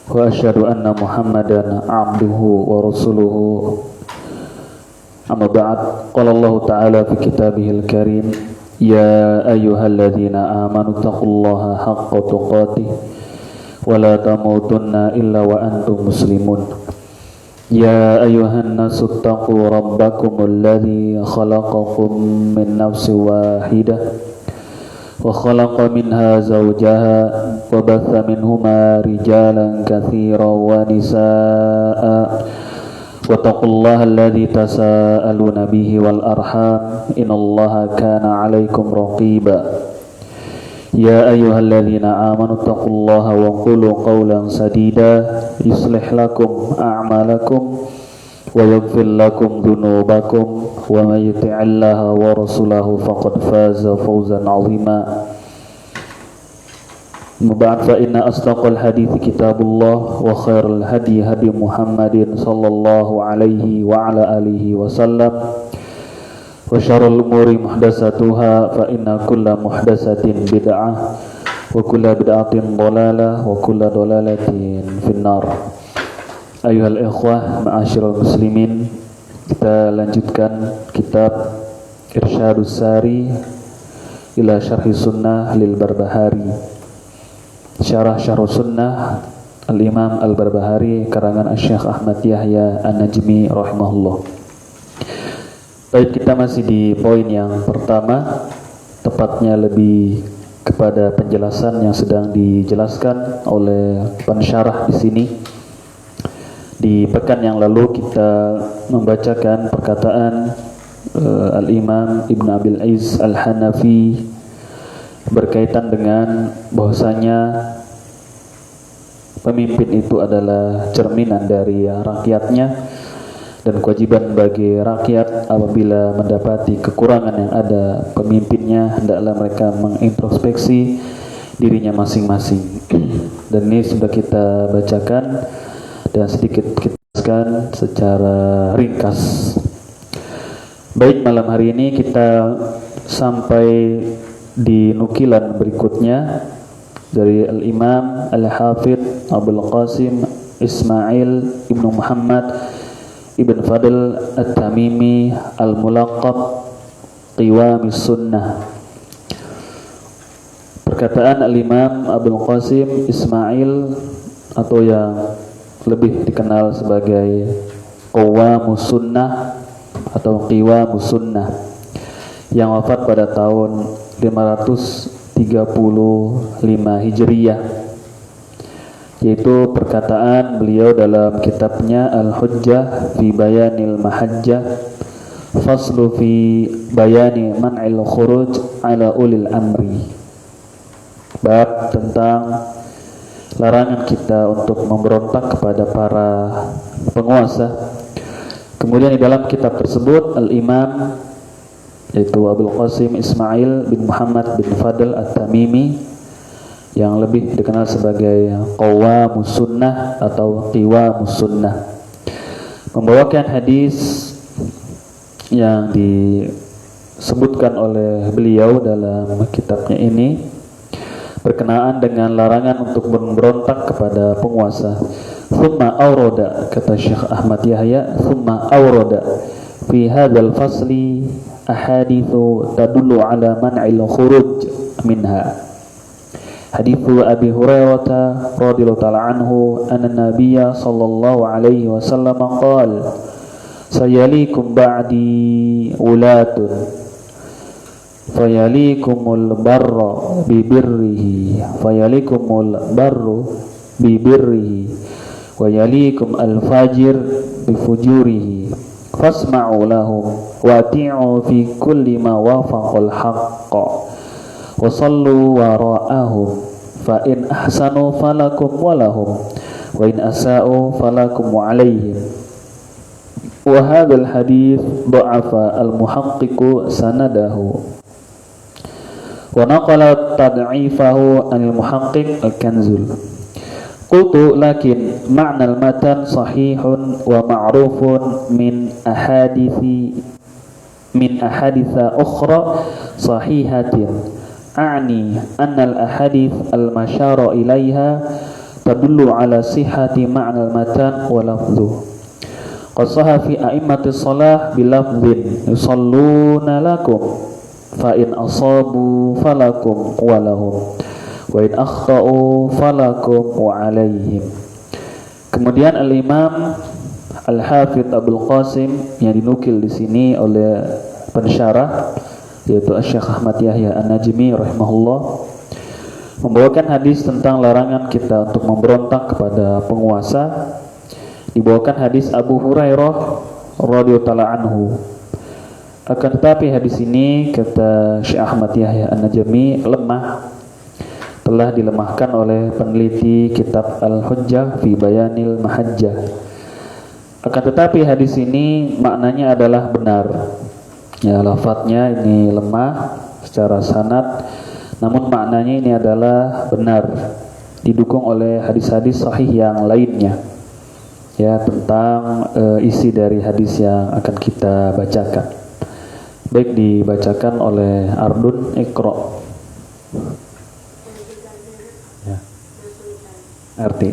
وأشهد أن محمدا عبده ورسوله أما بعد قال الله تعالى في كتابه الكريم يا أيها الذين آمنوا اتقوا الله حق تقاته ولا تموتن إلا وأنتم مسلمون يا أيها الناس اتقوا ربكم الذي خلقكم من نفس واحدة وخلق منها زوجها وبث منهما رجالا كثيرا ونساء واتقوا الله الذي تساءلون به والأرحام إن الله كان عليكم رقيبا يا أيها الذين آمنوا اتقوا الله وقولوا قولا سديدا يصلح لكم أعمالكم ويغفر لكم ذنوبكم ومن يطع الله ورسوله فقد فاز فوزا عظيما بعد فإن أصدق الحديث كتاب الله وخير الهدي هدي محمد صلى الله عليه وعلى آله وسلم وشر الأمور محدثاتها فإن كل محدثة بدعة وكل بدعة ضلالة وكل ضلالة في النار. Ayuhal ikhwah ma'asyiral muslimin, kita lanjutkan kitab Irsyadus Sari ila Syarhi Sunnah lil Barbahari, Syarah Sunnah Al-Imam Al-Barbahari karangan Syekh Ahmad Yahya An-Najmi rahimahullah. Baik, kita masih di poin yang pertama, tepatnya lebih kepada penjelasan yang sedang dijelaskan oleh pensyarah di sini. Di pekan yang lalu kita membacakan perkataan Al-Imam Ibn Abil Izz Al-Hanafi berkaitan dengan bahwasanya pemimpin itu adalah cerminan dari rakyatnya dan kewajiban bagi rakyat apabila mendapati kekurangan yang ada pemimpinnya hendaklah mereka mengintrospeksi dirinya masing-masing. Dan ini sudah kita bacakan dan sedikit kita jelaskan secara ringkas. Baik, malam hari ini kita sampai di nukilan berikutnya dari Al-Imam Al-Hafidh Abul Qasim Ismail Ibnu Muhammad Ibn Fadl At-Tamimi Al-Mulaqab Qiwamis Sunnah. Perkataan Al-Imam Abul Qasim Ismail atau yang lebih dikenal sebagai Qawamus Sunnah atau Qiwamus Sunnah yang wafat pada tahun 535 Hijriyah, yaitu perkataan beliau dalam kitabnya Al-Hujjah fi Bayanil Mahajjah Faslu fi Bayani Man'il Khuruj ala Ulil Amri, bab tentang larangan kita untuk memberontak kepada para penguasa. Kemudian di dalam kitab tersebut Al-Imam yaitu Abul Qasim Ismail bin Muhammad bin Fadl At-Tamimi yang lebih dikenal sebagai Qawamus Sunnah atau Qiwamus Sunnah membawakan hadis yang disebutkan oleh beliau dalam kitabnya ini berkenaan dengan larangan untuk memberontak kepada penguasa. Thumma awrada, kata Syekh Ahmad Yahya, thumma awrada fi hadzal fasli ahaditsu tadullu ala man'il khuruj minha. Haditsu Abi Hurairah radhiyallahu ta'ala anhu anna Nabiyya sallallahu alaihi wasallam qala sayalikum ba'di ulatun fayalikumul barra bibirrihi fayalikumul barru bibirrihi wa yalikum al-fajir bifujurihi fasma'u lahum wa ati'u fi kulli ma wafaqal haqqa wa sallu wara'ahum fa in ahsanu falakum wa lahum wa in asa'u falakum wa alaihim. Wa hadzal hadits dha'afa al-muhaqqiqu sanadahu wa naqala tad'ifahu al-muhaqqiq al-kanzul. Qultu lakin ma'na al-matan sahihun wa ma'rufun min ahaditha ukhra sahihatin a'ni anna al-ahadith al-mashara ilaiha tadullu ala sihhati ma'nal matan wa lafdhu. Qasaha fi a'immatis shalah bilafdhin yusalluna lakum fa in asabu falakum wa lahum wa in akhta'u falakum wa alaihim. Kemudian Al-Imam Al-Hafidz Abdul Qasim yang dinukil di sini oleh pensyarah yaitu Syekh Ahmad Yahya An-Najmi rahimahullah membawakan hadis tentang larangan kita untuk memberontak kepada penguasa. Dibawakan hadis Abu Hurairah radhiyallahu anhu. Akan tetapi hadis ini kata Syekh Ahmad Yahya An-Najmi lemah, telah dilemahkan oleh peneliti kitab Al-Hujjah fi Bayanil Mahajjah. Akan tetapi hadis ini maknanya adalah benar. Ya, lafadznya ini lemah secara sanad, namun maknanya ini adalah benar, didukung oleh hadis-hadis sahih yang lainnya. Ya, tentang isi dari hadis yang akan kita bacakan. Baik, dibacakan oleh Ardun. Iqra. Ya. Arti.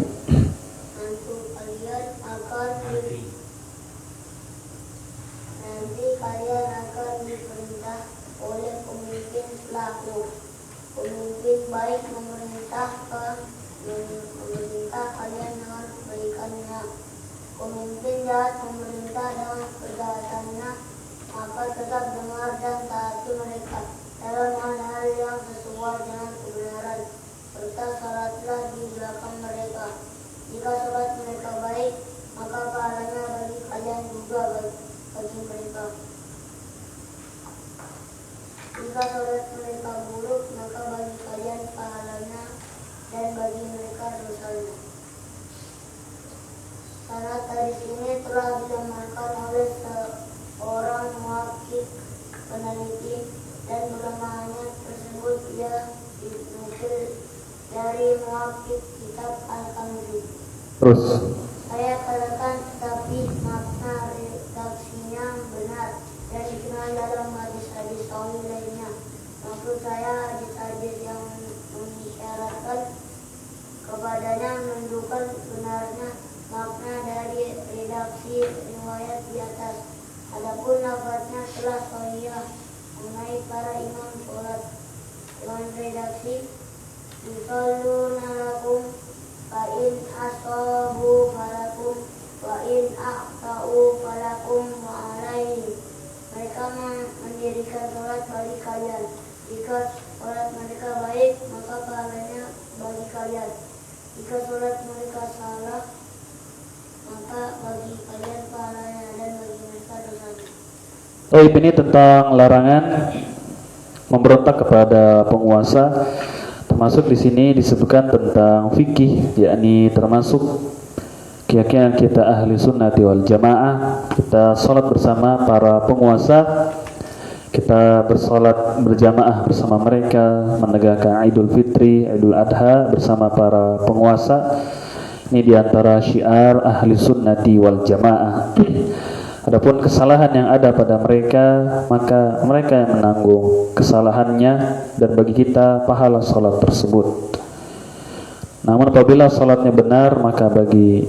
Pemimpin baik memerintah kalian dengan kebaikannya. Pemimpin jahat memerintah dengan kejahatannya, maka tetap dengar dan taati mereka dalam hal-hal yang sesuai dengan kebenaran, serta salatlah di belakang mereka. Jika salat mereka baik, maka pahalanya bagi kalian juga bagi mereka. Jika salat mereka buruk, maka bagi kalian pahalanya dan bagi mereka dosanya. Sanad hadis ini telah dilemahkan oleh seorang muhakkik peneliti, dan kelemahannya tersebut ia dinukil dari muhakkik kitab Al-Kanzi. Terus. Saya katakan, tetapi makna redaksinya benar dan dikenal dalam hadis-hadis sahih lainnya. Maksud saya hadis-hadis yang mengisyaratkan kepadanya menunjukkan benarnya makna dari redaksi riwayat di atas. Adapun lafaznya telah sahih mengenai para imam sholat dengan redaksi yusalluna lakum fa in asabu falakum wa in akhta'u falakum wa alaihim. Mereka mendirikan sholat bagi kalian. Jika sholat mereka baik, maka pahalanya bagi kalian. Jika sholat mereka salah, maka bagi kalian pahalanya dan bagi mereka dosanya. Ini tentang larangan memberontak kepada penguasa. Termasuk di sini disebutkan tentang fikih, yakni termasuk keyakinan kita ahli sunnati wal jamaah. Kita sholat bersama para penguasa, kita bersolat berjamaah bersama mereka, menegakkan Idul Fitri, Idul Adha bersama para penguasa. Ini diantara syiar ahli sunnati wal jamaah. Adapun kesalahan yang ada pada mereka, maka mereka yang menanggung kesalahannya, dan bagi kita pahala salat tersebut. Namun apabila salatnya benar, maka bagi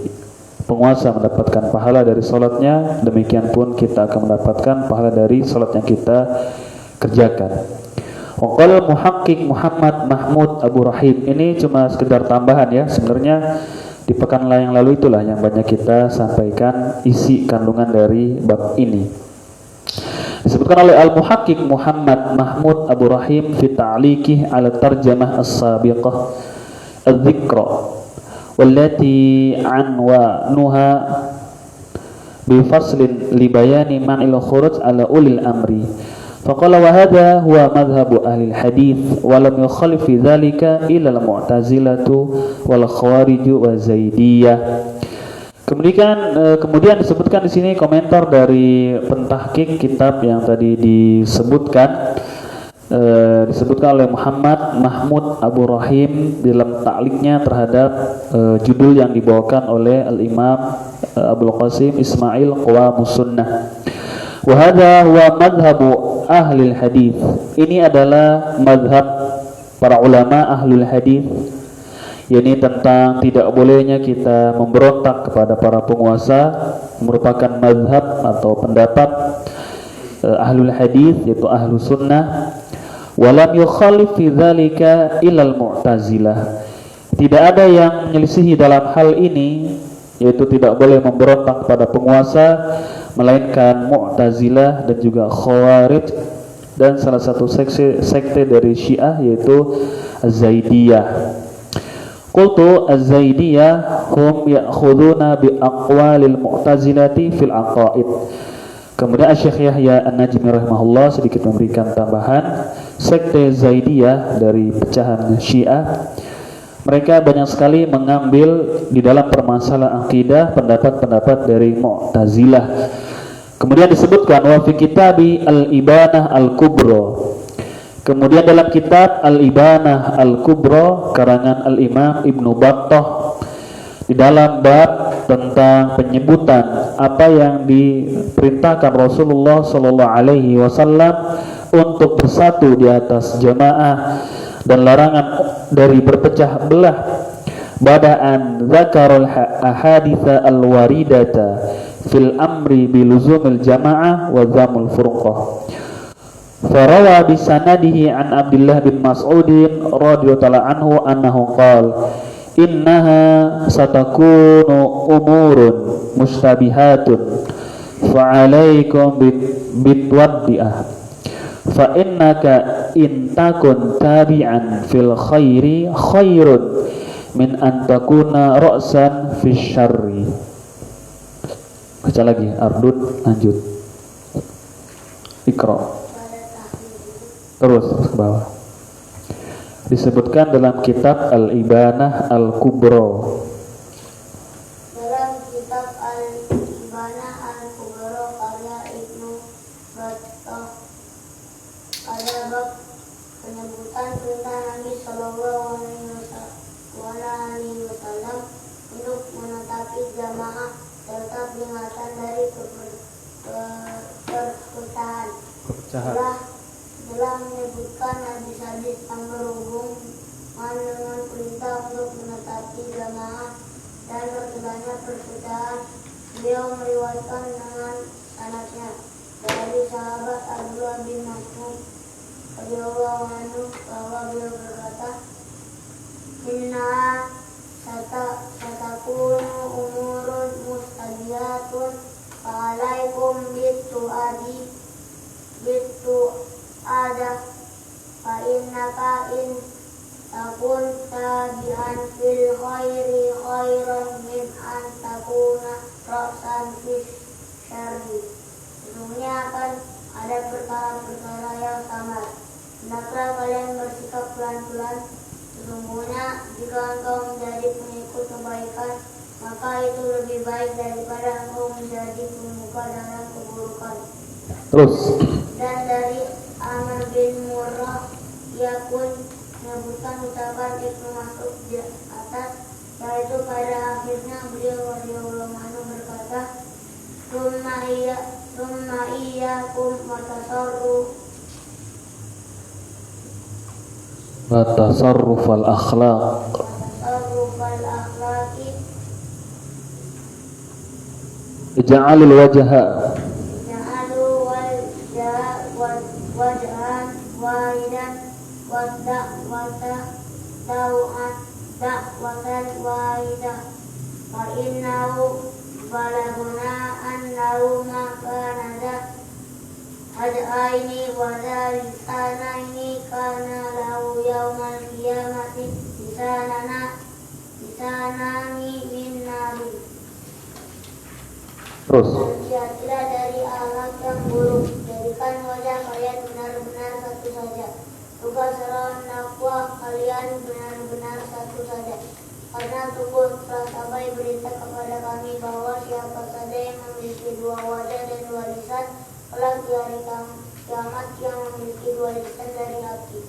penguasa mendapatkan pahala dari salatnya, demikian pun kita akan mendapatkan pahala dari salat yang kita kerjakan. Waqala muhaqqiq Muhammad Mahmud Abu Rahim. Ini cuma sekedar tambahan ya, sebenarnya di pekan yang lalu itulah yang banyak kita sampaikan isi kandungan dari bab ini. Disebutkan oleh Al-Muhaqqiq Muhammad Mahmud Abu Rahim fi ta'liqih ala tarjamah as-sabiqah adz-dzikra wallati anwanuha bi faslin li bayani man'il khuruj ala ulil amri. Faqala wa hadha huwa madhhabu ahli al-hadith wa lam yukhalif fi dhalika illa al-mu'tazilatu wal khawarij wa zaidiyah. Kemudian disebutkan di sini komentar dari pentahqiq kitab yang tadi disebutkan, disebutkan oleh Muhammad Mahmud Abu Rahim dalam ta'liqnya terhadap judul yang dibawakan oleh Al-Imam Abdul Qasim Ismail Qawamus Sunnah. Wa hadha huwa madhhabu ahli hadis. Ini adalah madhab para ulama ahlul hadis yakni tentang tidak bolehnya kita memberontak kepada para penguasa, merupakan mazhab atau pendapat ahlul hadis yaitu ahlu sunnah. Walam yukhalif fi dzalika ilal mu'tazilah. Tidak ada yang menyelisihi dalam hal ini, yaitu tidak boleh memberontak kepada penguasa, melainkan Mu'tazilah dan juga Khawarij dan salah satu sekte dari Syiah yaitu Az-Zaidiyah. Qultu Az-Zaidiyah hum ya'khuduna bi aqwalil Mu'tazilati fil aqaid. Kemudian Syekh Yahya An-Najmi rahimahullah sedikit memberikan tambahan, sekte Zaidiyah dari pecahan Syiah, mereka banyak sekali mengambil di dalam permasalahan akidah pendapat-pendapat dari Mu'tazilah. Kemudian disebutkan wa fi kitabi Al-Ibanah Al-Kubra. Kemudian dalam kitab Al-Ibanah Al-Kubra karangan Al-Imam Ibnu Battah, di dalam bab tentang penyebutan apa yang diperintahkan Rasulullah sallallahu alaihi wasallam untuk bersatu di atas jamaah dan larangan dari berpecah belah, bada'an zakarul ahaditha al-waridata fil amri biluzumil jama'ah wa zamul furqah. Farawa bisanadihi an Abdullah bin Mas'udin radhiyallahu anhu annahu qala innaha satakunu umurun mustabihatun fa'alaikum bitwaddi'ah fa innaka in takun tabi'an fil khairi khairun min an takuna ra'san fis syarri. Baca lagi, Ardud, lanjut. Iqra. Terus ke bawah. Disebutkan dalam kitab Al-Ibanah Al-Kubra. Dalam kitab Al-Ibanah Al-Kubra karya Ibnu Battah ada bab penyebutan perintah Nabi Sallallahu Alaihi Wasallam untuk menetapi jamaah serta peringatan dari perpecahan. Telah menyebutkan hadis-hadis yang berhubungan dengan perintah untuk menetapi jamaah dan tercegahnya perpecahan. Beliau meriwayatkan dengan sanadnya dari sahabat Abdullah bin Mas'ud radhiyallahu anhu bahwa beliau berkata, inna satakunu umurun mustajiyatun fa'alaikum ada fa'innaka in takun tabi'an fil khairi khairan min an takuna ra'san fil syarri. Sesungguhnya akan ada perkara-perkara yang sama. Hendaklah kalian bersikap pelan-pelan. Sesungguhnya jika engkau menjadi pengikut kebaikan, maka itu lebih baik daripada engkau menjadi pemuka dalam keburukan. Terus. Dan dari Amr bin Murrah, ia pun menyebutkan ucapan Ibnu Mas'ud di atas, yaitu pada akhirnya beliau radhiyallahu anhu berkata, summa iyyakum wa tasarrufal akhlaq. Ij'alul wajha wajhan wahidan da'watan wahidah fa innahu balaguna annahu ma kana hadaini wa dzalisanaini kana lahu yaumal qiyamati lisanani min nari. Terus. Hati-hatilah dari akhlak yang buruk. Jadikan wajah kalian benar-benar satu saja. Tugas serang dakwah kalian benar-benar satu saja. Karena sungguh telah sampai berita kepada kami bahwa siapa saja yang memiliki dua wajah dan dua lisan, kelak di hari kiamat yang memiliki dua lisan dari hati.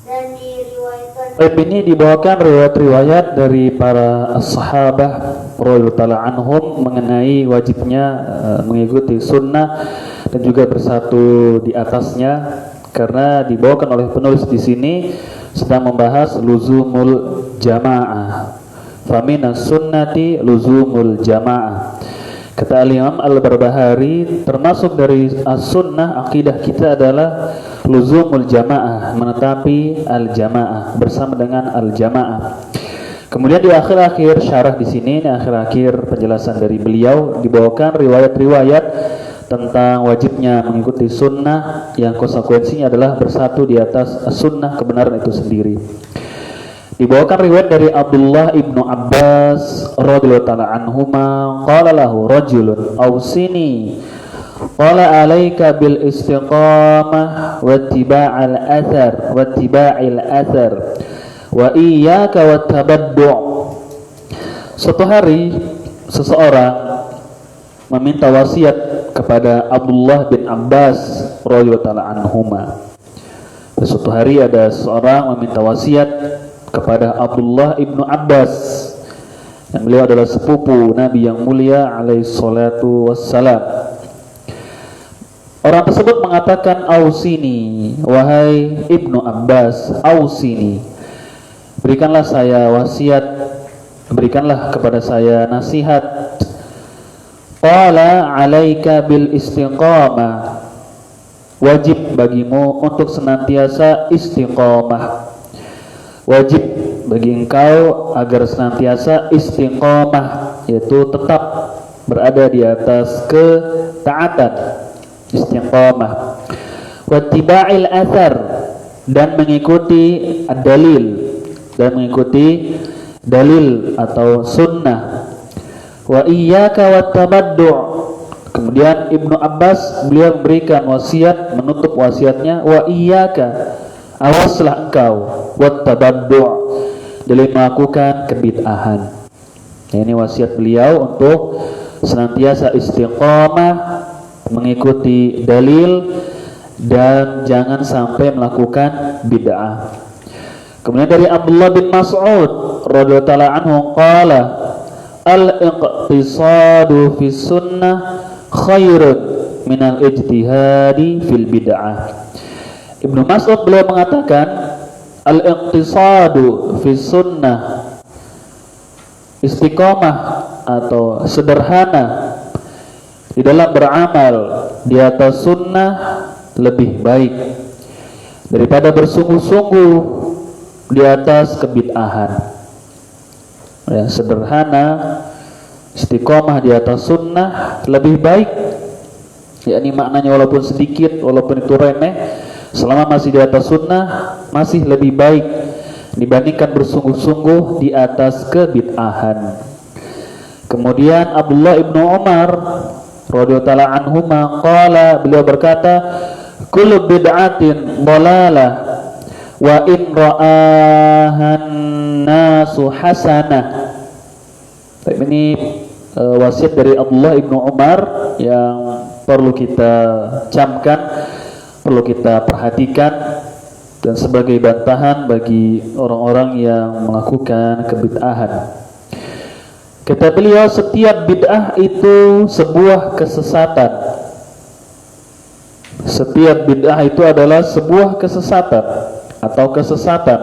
Dan diriwayatkan. Ini dibawakan riwayat-riwayat dari para sahabat radhiyallahu anhum mengenai wajibnya mengikuti sunnah dan juga bersatu di atasnya, karena dibawakan oleh penulis di sini sedang membahas luzumul jamaah. Faminas sunnati luzumul jamaah. Kata Imam Al-Barbahari, termasuk dari as-sunnah akidah kita adalah luzumul jamaah, menetapi al-jamaah, bersama dengan al-jamaah. Kemudian di akhir-akhir syarah di sini, akhir-akhir penjelasan dari beliau dibawakan riwayat-riwayat tentang wajibnya mengikuti sunnah yang konsekuensinya adalah bersatu di atas sunnah kebenaran itu sendiri. Dibawakan riwayat dari Abdullah ibnu Abbas radhiyallahu ta'ala anhuma, qala lahu rajulun awsini, qala alaika bil istiqamah wattiba'al athar wa iyyaka wattabaddu'. Suatu hari seseorang meminta wasiat kepada Abdullah bin Abbas radhiyallahu ta'ala anhuma. Suatu hari ada seorang meminta wasiat kepada Abdullah ibnu Abbas, dan beliau adalah sepupu Nabi yang mulia alaihi salatu wassalam. Orang tersebut mengatakan, ausini, wahai ibnu Abbas, ausini, berikanlah saya wasiat, berikanlah kepada saya nasihat. Qala alaika bil istiqamah, wajib bagimu untuk senantiasa istiqamah. Wajib bagi engkau agar senantiasa istiqamah, yaitu tetap berada di atas ketaatan, istiqamah. Wattiba'il athar, dan mengikuti dalil, dan mengikuti dalil atau sunnah. Wa iyyaka wattabaddu'. Kemudian Ibnu Abbas beliau memberikan wasiat, menutup wasiatnya, wa iyyaka, awaslah engkau, wattabaddu', dalam melakukan kebid'ahan. Ini wasiat beliau untuk senantiasa istiqamah, mengikuti dalil, dan jangan sampai melakukan bid'ah. Kemudian dari Abdullah bin Mas'ud radhiyallahu ta'ala anhu qala, al-iqtisadu fi sunnah khairun minal ijtihadi fil bid'ah. Ibnu Mas'ud beliau mengatakan, al-iqtisadu fi sunnah, istiqamah atau sederhana di dalam beramal di atas sunnah lebih baik daripada bersungguh-sungguh di atas kebid'ahan. Ya, sederhana, istiqamah di atas sunnah lebih baik. Yakni maknanya walaupun sedikit, walaupun itu remeh, selama masih di atas sunnah masih lebih baik dibandingkan bersungguh-sungguh di atas kebid'ahan. Kemudian Abdullah ibnu Umar radhiyallahu ta'ala anhuma qala, beliau berkata, kullu bid'atin dhalalah wa in ra'ahan nasu hasanah. Ini wasiat dari Abdullah ibnu Umar yang perlu kita camkan, perlu kita perhatikan, dan sebagai bantahan bagi orang-orang yang melakukan kebid'ahan. Kata beliau, setiap bid'ah itu sebuah kesesatan. Setiap bid'ah itu adalah sebuah kesesatan atau kesesatan.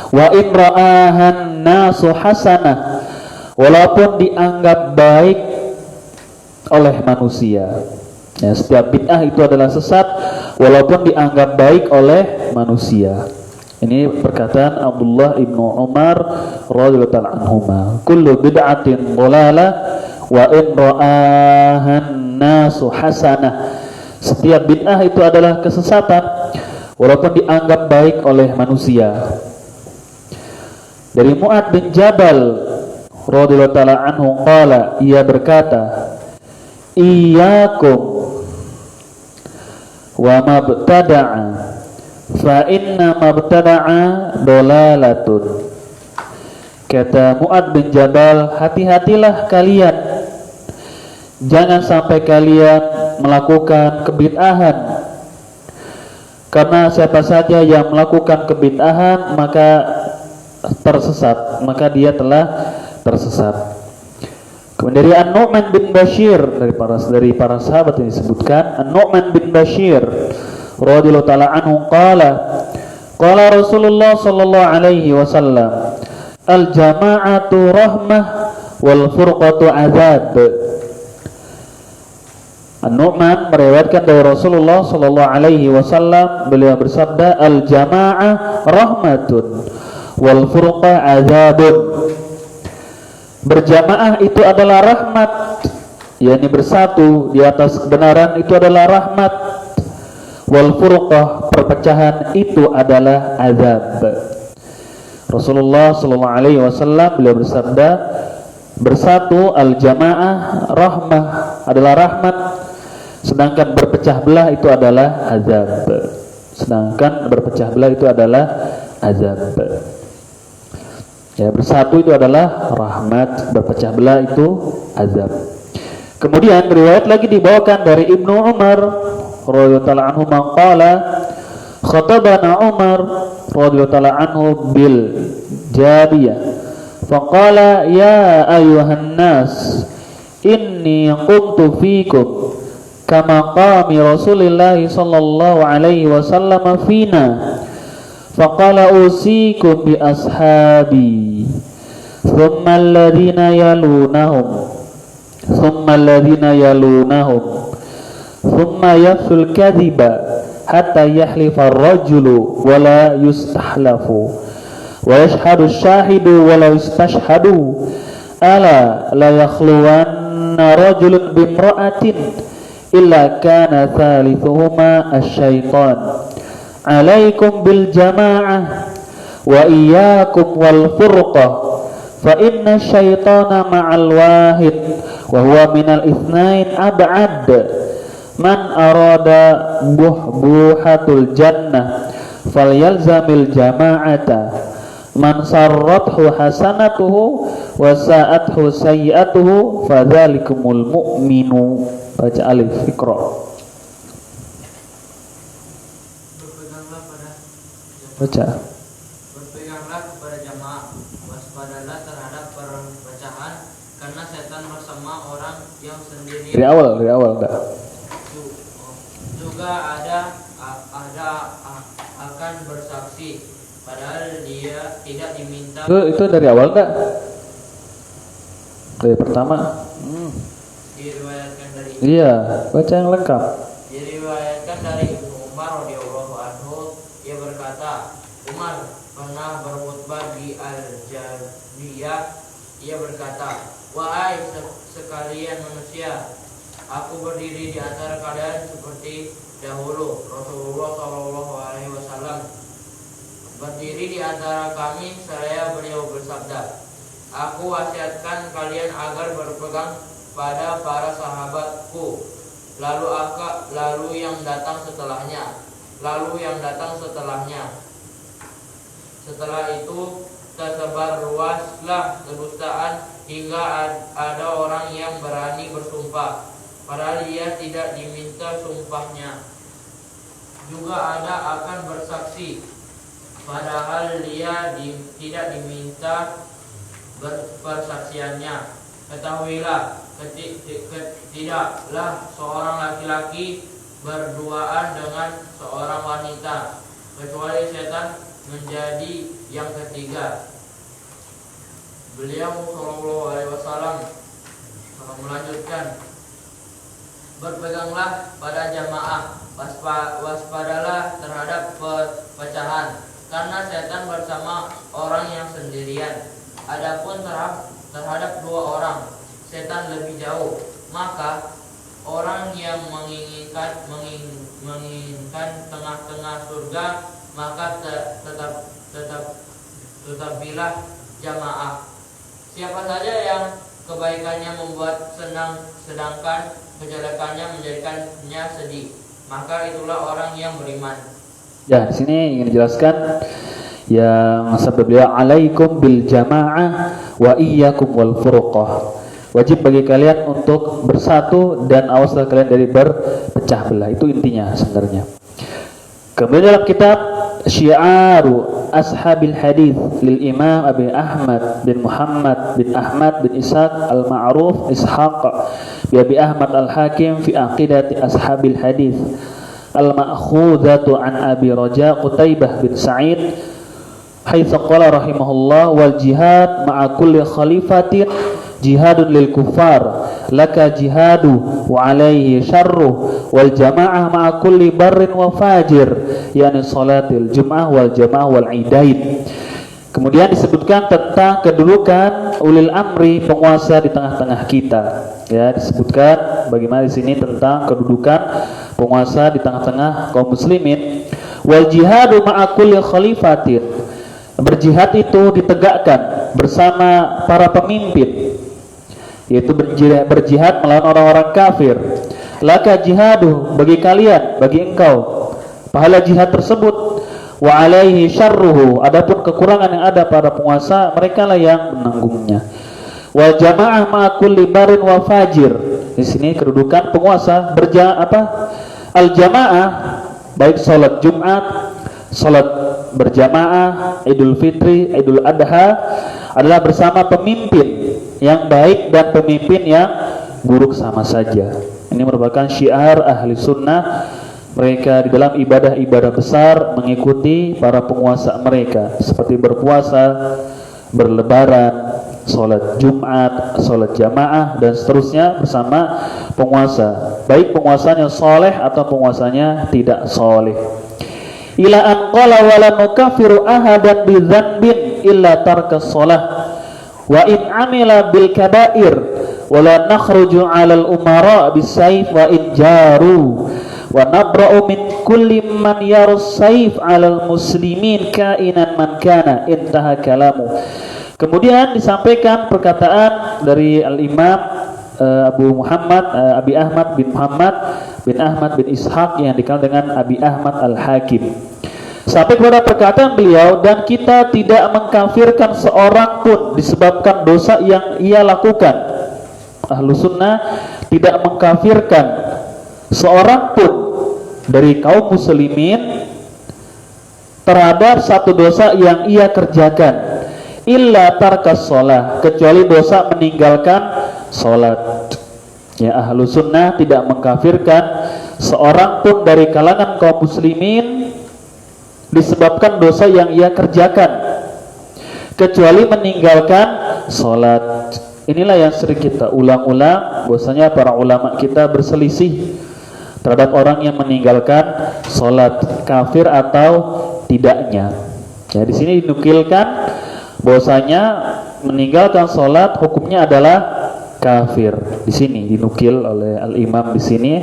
Wa in ra'ahan nasu hasanah, walaupun dianggap baik oleh manusia. Ya, setiap bid'ah itu adalah sesat walaupun dianggap baik oleh manusia. Ini perkataan Abdullah ibnu Umar radhiyallahu ta'ala anhuma. Kullu bid'atin dhalalah wa in ra'ahan nasu hasanah. Setiap bid'ah itu adalah kesesatan walaupun dianggap baik oleh manusia. Dari Mu'ad bin Jabal radhiyallahu ta'ala anhu qala, ia berkata, iyyakum wa mabtada'a fa inna mabtada'a dolalatun. Kata Mu'ad bin Jabal, hati-hatilah kalian, jangan sampai kalian melakukan kebid'ahan, karena siapa saja yang melakukan kebid'ahan maka tersesat, maka dia telah tersesat. Kemudian dari An-Nu'man bin Bashir, dari para sahabat yang disebutkan, An-Nu'man bin Bashir radhiyallahu ta'ala anhu qala, Qala Rasulullah sallallahu alaihi wasallam, al jama'atu rahmah wal furqatu azab. An-Nu'man meriwayatkan dari Rasulullah sallallahu alaihi wasallam, beliau bersabda, al jama'ah rahmatun wal furqa azabun. Berjamaah itu adalah rahmat, yakni bersatu di atas kebenaran itu adalah rahmat. Wal furqah, perpecahan itu adalah azab. Rasulullah sallallahu alaihi wasallam beliau bersabda, bersatu al jamaah rahmah adalah rahmat, sedangkan berpecah belah itu adalah azab. Sedangkan berpecah belah itu adalah azab. Ya, bersatu itu adalah rahmat, berpecah belah itu azab. Kemudian riwayat lagi dibawakan dari Ibnu Umar radhiyallahu anhu maqala khatabana Umar radhiyallahu anhu bil jabiyah faqala ya ayuhan nas inni qumtu fikum kama qami Rasulillah sallallahu alaihi wasallam fina faqala usikum bi ashabi thumma alladhina yalunahum thumma yafsul kadhiba hatta yahlifa ar-rajulu wa la yustahlafu wa yashhadu asy-syahidu wa la yustashhadu ala la yakhluwanna rajulun bimra'atin illa kana thalithuhuma asy-syaitan alaikum bil jama'ah wa iyyakum wal furqah fa inna syaitana ma'al wahid wa huwa minal itsnain ab'ad man arada buhatul jannah falyalzamil jama'ata man sarrathu hasanatuhu wa sa'athu sayyi'atuhu fadzalikumul mu'minu. Baca alif, iqra. Baca. Berpeganglah kepada jamaah, waspadalah terhadap perpecahan, karena setan bersama orang yang sendiri. Dari awal dah. Juga ada akan bersaksi, padahal dia tidak diminta. Itu dari awal dah. Dari pertama. Diriwayatkan dari. Iya, baca yang lengkap. Diriwayatkan dari Ibnu Umar radhiyallahu anhu, ia berkata, Umar pernah berkhutbah di Al-Jabiyah. Ia berkata, wahai sekalian manusia, aku berdiri di antara kalian seperti dahulu Rasulullah SAW berdiri di antara kami, seraya beliau bersabda, aku wasiatkan kalian agar berpegang pada para sahabatku, lalu yang datang setelahnya, setelah itu tersebar luaslah kedustaan hingga ada orang yang berani bersumpah padahal ia tidak diminta sumpahnya. Juga ada akan bersaksi padahal dia tidak diminta persaksiannya. Ketahuilah, tidaklah seorang laki-laki berduaan dengan seorang wanita kecuali setan menjadi yang ketiga. Beliau sallallahu alaihi wasallam melanjutkan, berpeganglah pada jamaah, waspadalah terhadap perpecahan, karena setan bersama orang yang sendirian. Adapun terhadap dua orang, setan lebih jauh. Maka orang yang menginginkan tengah-tengah surga, maka tetapilah jamaah. Siapa saja yang kebaikannya membuat senang, sedangkan kejelekannya menjadikannya sedih, maka itulah orang yang beriman. Ya, di sini ingin dijelaskan yang sabda beliau, alaikum bil jamaah wa iyyakum wal furqah. Wajib bagi kalian untuk bersatu dan awaslah kalian dari berpecah belah. Itu intinya sebenarnya. Kemudian dalam kitab Syi'aru Ashabil Hadith lil Imam Abi Ahmad bin Muhammad bin Ahmad bin Ishaq al-Ma'ruf Ishaq bi Abi Ahmad al-Hakim fi aqidati Ashabil Hadith al-ma'khudatu an Abi Raja Qutaibah bin Sa'id haitsu qala rahimahullah wal jihad ma'a kulli khalifatin jihadun lil kuffar laka jihadu wa alaihi syarru wal jamaah ma'a kulli barrin wa fajir yakni salatil jum'ah wal jamaah wal idain. Kemudian disebutkan tentang kedudukan ulil amri, penguasa di tengah-tengah kita. Ya, disebutkan bagaimana di sini tentang kedudukan penguasa di tengah-tengah kaum muslimin. Wal jihadu ma'a kulli khalifatin. Berjihad itu ditegakkan bersama para pemimpin, yaitu berjihad melawan orang-orang kafir. Laka jihadu, bagi kalian, bagi engkau pahala jihad tersebut. Wa alaihi syarruhu, adapun kekurangan yang ada pada penguasa, mereka lah yang menanggungnya. Wal jamaah ma'a kulli barin wa fajir. Di sini kedudukan penguasa al jamaah, baik salat Jumat, salat berjamaah, Idul Fitri, Idul Adha, adalah bersama pemimpin yang baik dan pemimpin yang buruk sama saja. Ini merupakan syiar ahli sunnah. Mereka di dalam ibadah-ibadah besar mengikuti para penguasa mereka, seperti berpuasa, berlebaran, sholat Jumat, sholat jamaah, dan seterusnya bersama penguasa, baik penguasanya soleh atau penguasanya tidak soleh. Ila an qala wala nukaffiru ahadan bi dzanbin illa tarkas shalah wa in amila bil kaba'ir wala nakhruju 'alal umara bis sayf wa in jaru wa nabra'u min kulli man yarus sayf 'alal muslimin kainan man kana, intaha kalamu. Kemudian disampaikan perkataan dari al-Imam Abu Muhammad Abi Ahmad bin Muhammad bin Ahmad bin Ishaq yang dikenal dengan Abi Ahmad Al-Hakim. Sampai kepada perkataan beliau, dan kita tidak mengkafirkan seorang pun disebabkan dosa yang ia lakukan. Ahlu sunnah tidak mengkafirkan seorang pun dari kaum muslimin terhadap satu dosa yang ia kerjakan, illa tarkas sholah, kecuali dosa meninggalkan sholat. Ya, ahlu sunnah tidak mengkafirkan seorang pun dari kalangan kaum muslimin disebabkan dosa yang ia kerjakan, kecuali meninggalkan sholat. Inilah yang sering kita ulang-ulang, bahwasanya para ulama kita berselisih terhadap orang yang meninggalkan sholat, kafir atau tidaknya. Ya, di sini dinukilkan bahwasanya meninggalkan sholat hukumnya adalah kafir. Di sini dinukil oleh al-Imam di sini,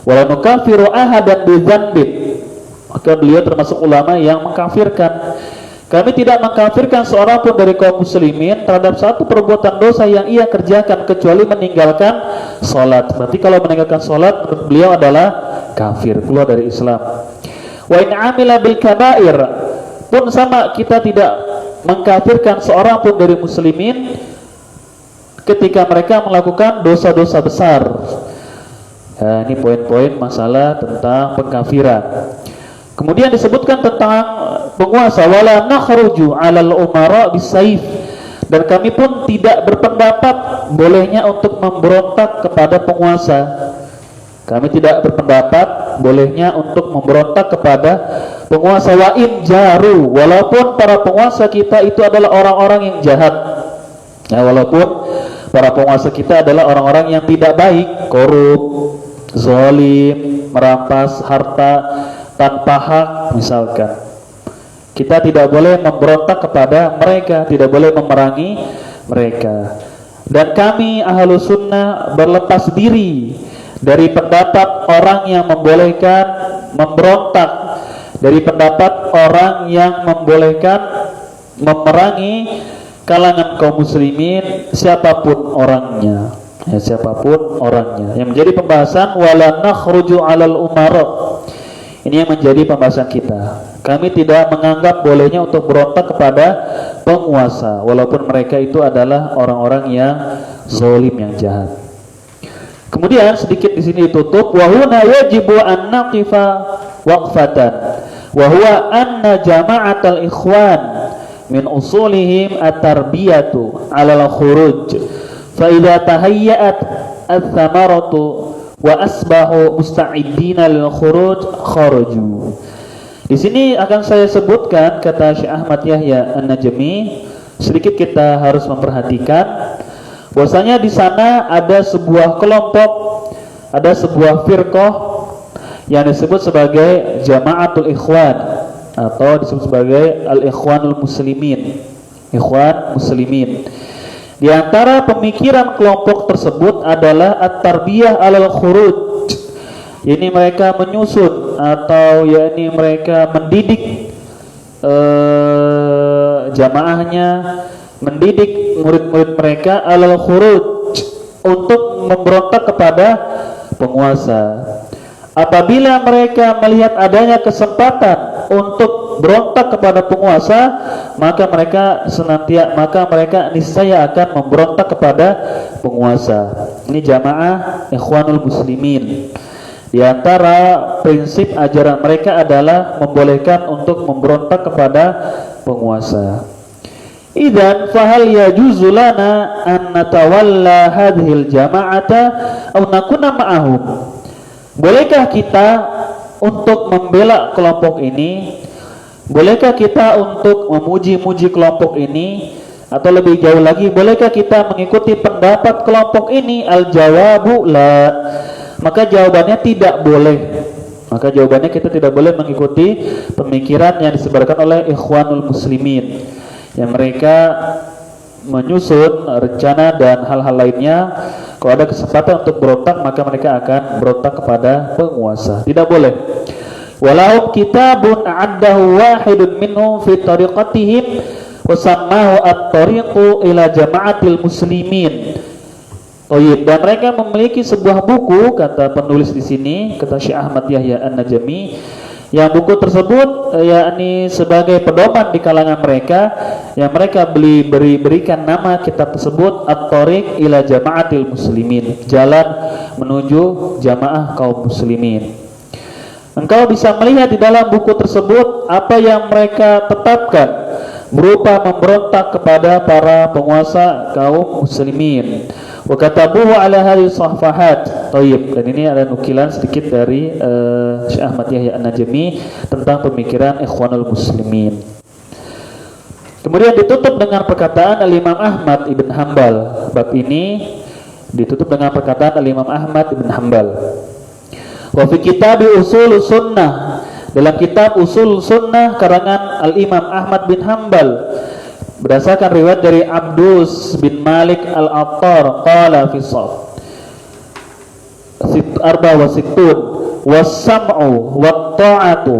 wala nukafiru ahadan bi dzanbin. Maka beliau termasuk ulama yang mengkafirkan. Kami tidak mengkafirkan seorang pun dari kaum muslimin terhadap satu perbuatan dosa yang ia kerjakan, kecuali meninggalkan sholat. Berarti kalau meninggalkan sholat, menurut beliau adalah kafir, keluar dari Islam. Wa in amila bil kaba'ir, pun sama, kita tidak mengkafirkan seorang pun dari muslimin ketika mereka melakukan dosa-dosa besar. Ya, ini poin-poin masalah tentang pengkafiran. Kemudian disebutkan tentang penguasa, wala nakhruju 'alal umara bisayf, dan kami pun tidak berpendapat bolehnya untuk memberontak kepada penguasa. Kami tidak berpendapat bolehnya untuk memberontak kepada penguasa, wa in jaru, walaupun para penguasa kita itu adalah orang-orang yang jahat. Ya, walaupun para penguasa kita adalah orang-orang yang tidak baik, korup, zalim, merampas harta tanpa hak misalkan, kita tidak boleh memberontak kepada mereka, tidak boleh memerangi mereka. Dan kami ahlu sunnah berlepas diri dari pendapat orang yang membolehkan memberontak, dari pendapat orang yang membolehkan memerangi kalangan kaum muslimin, siapapun orangnya. Ya, siapapun orangnya. Yang menjadi pembahasan wala nakhruju 'alal umara. Ini yang menjadi pembahasan kita. Kami tidak menganggap bolehnya untuk berontak kepada penguasa, walaupun mereka itu adalah orang-orang yang zalim, yang jahat. Kemudian sedikit di sini ditutup, wa huna yajibu an naqifa waqfatan, wa huwa anna jama'atal ikhwan min usulihim at-tarbiyatu 'alal khuruj. Fa idza tahayya'at ats-thamaratu wa asbahu musta'iddina lil khuruj kharaju. Di sini akan saya sebutkan, kata Syekh Ahmad Yahya An-Najmi, sedikit kita harus memperhatikan bahwasanya di sana ada sebuah kelompok, ada sebuah firqah yang disebut sebagai Jama'atul Ikhwan atau disebut sebagai Al-Ikhwanul Muslimin, Ikhwan Muslimin. Di antara pemikiran kelompok tersebut adalah at-tarbiyah alal khuruj. Ini mereka menyusun atau yakni mereka mendidik jamaahnya, mendidik murid-murid mereka alal khuruj, untuk memberontak kepada penguasa. Apabila mereka melihat adanya kesempatan untuk berontak kepada penguasa, maka mereka niscaya akan memberontak kepada penguasa. Ini jamaah Ikhwanul Muslimin. Di antara prinsip ajaran mereka adalah membolehkan untuk memberontak kepada penguasa. Idzan fahal yajuzu lana an natawalla hadhil jama'ata aw nakuna ma'ahum. Bolehkah kita untuk membela kelompok ini? Bolehkah kita untuk memuji-muji kelompok ini? Atau lebih jauh lagi, bolehkah kita mengikuti pendapat kelompok ini? Al-jawabu la. Maka jawabannya tidak boleh. Maka jawabannya kita tidak boleh mengikuti pemikiran yang disebarkan oleh Ikhwanul Muslimin, yang mereka menyusun rencana dan hal-hal lainnya. Kalau ada kesempatan untuk berontak, maka mereka akan berontak kepada penguasa. Tidak boleh. Walau kitabun a'addahu wahidun minhum fi tariqatihim wa sammahu at-tariqu ila jama'atil muslimin. Dan mereka memiliki sebuah buku, kata penulis di sini, kata Syekh Ahmad Yahya An-Najmi, yang buku tersebut yakni sebagai pedoman di kalangan mereka, yang mereka berikan nama kitab tersebut At-Tariq ila Jama'atil Muslimin, jalan menuju jamaah kaum muslimin. Engkau bisa melihat di dalam buku tersebut apa yang mereka tetapkan berupa memberontak kepada para penguasa kaum muslimin. Wa katabuhu ala hadhihi sahfahat. Thayyib. Dan ini ada nukilan sedikit dari Syekh Ahmad Yahya An-Najmi tentang pemikiran Ikhwanul Muslimin. Kemudian ditutup dengan perkataan Al-Imam Ahmad Ibn Hanbal. Bab ini ditutup dengan perkataan Al-Imam Ahmad Ibn Hanbal. Wa fi kitab Usul Sunnah, dalam kitab Usul Sunnah karangan Al-Imam Ahmad bin Hanbal, berdasarkan riwayat dari Abdus bin Malik Al-Attar, qala fi shaf arba wa sittun was-sam'u wat-ta'atu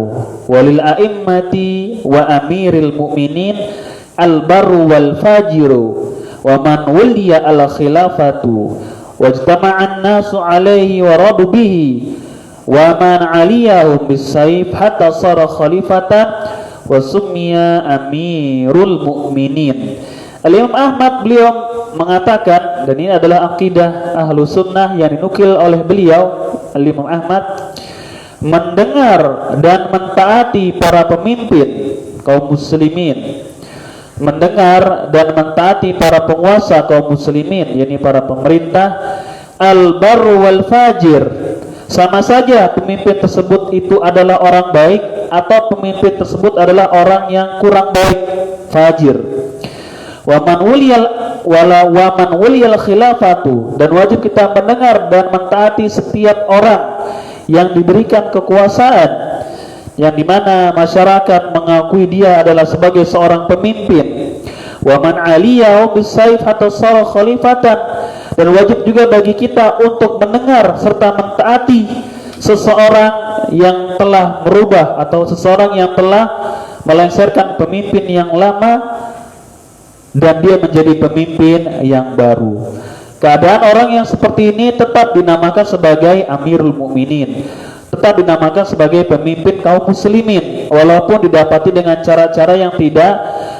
walil a'immati wa amiril mu'minin al-barru wal fajiru wa man wuliya al-khilafatu wajtama'an nasu alaihi wa radu bihi wa man aliyahum bis-sayf hatta sara khalifatan wa summiya amirul mu'minin. Al-Imam Ahmad beliau mengatakan, dan ini adalah akidah ahlu sunnah yang dinukil oleh beliau Al-Imam Ahmad, mendengar dan mentaati para pemimpin kaum muslimin, mendengar dan mentaati para penguasa kaum muslimin, yakni para pemerintah, al-barru wal fajir, sama saja pemimpin tersebut itu adalah orang baik atau pemimpin tersebut adalah orang yang kurang baik, fajir. Wa man wuliyal khilafatu, dan wajib kita mendengar dan mentaati setiap orang yang diberikan kekuasaan, yang dimana masyarakat mengakui dia adalah sebagai seorang pemimpin. Wa man aliyahu bisayf hatta sara khalifatan, dan wajib juga bagi kita untuk mendengar serta mentaati seseorang yang telah merubah atau seseorang yang telah melengsarkan pemimpin yang lama dan dia menjadi pemimpin yang baru. Keadaan orang yang seperti ini tetap dinamakan sebagai Amirul Mukminin, tetap dinamakan sebagai pemimpin kaum muslimin, walaupun didapati dengan cara-cara yang tidak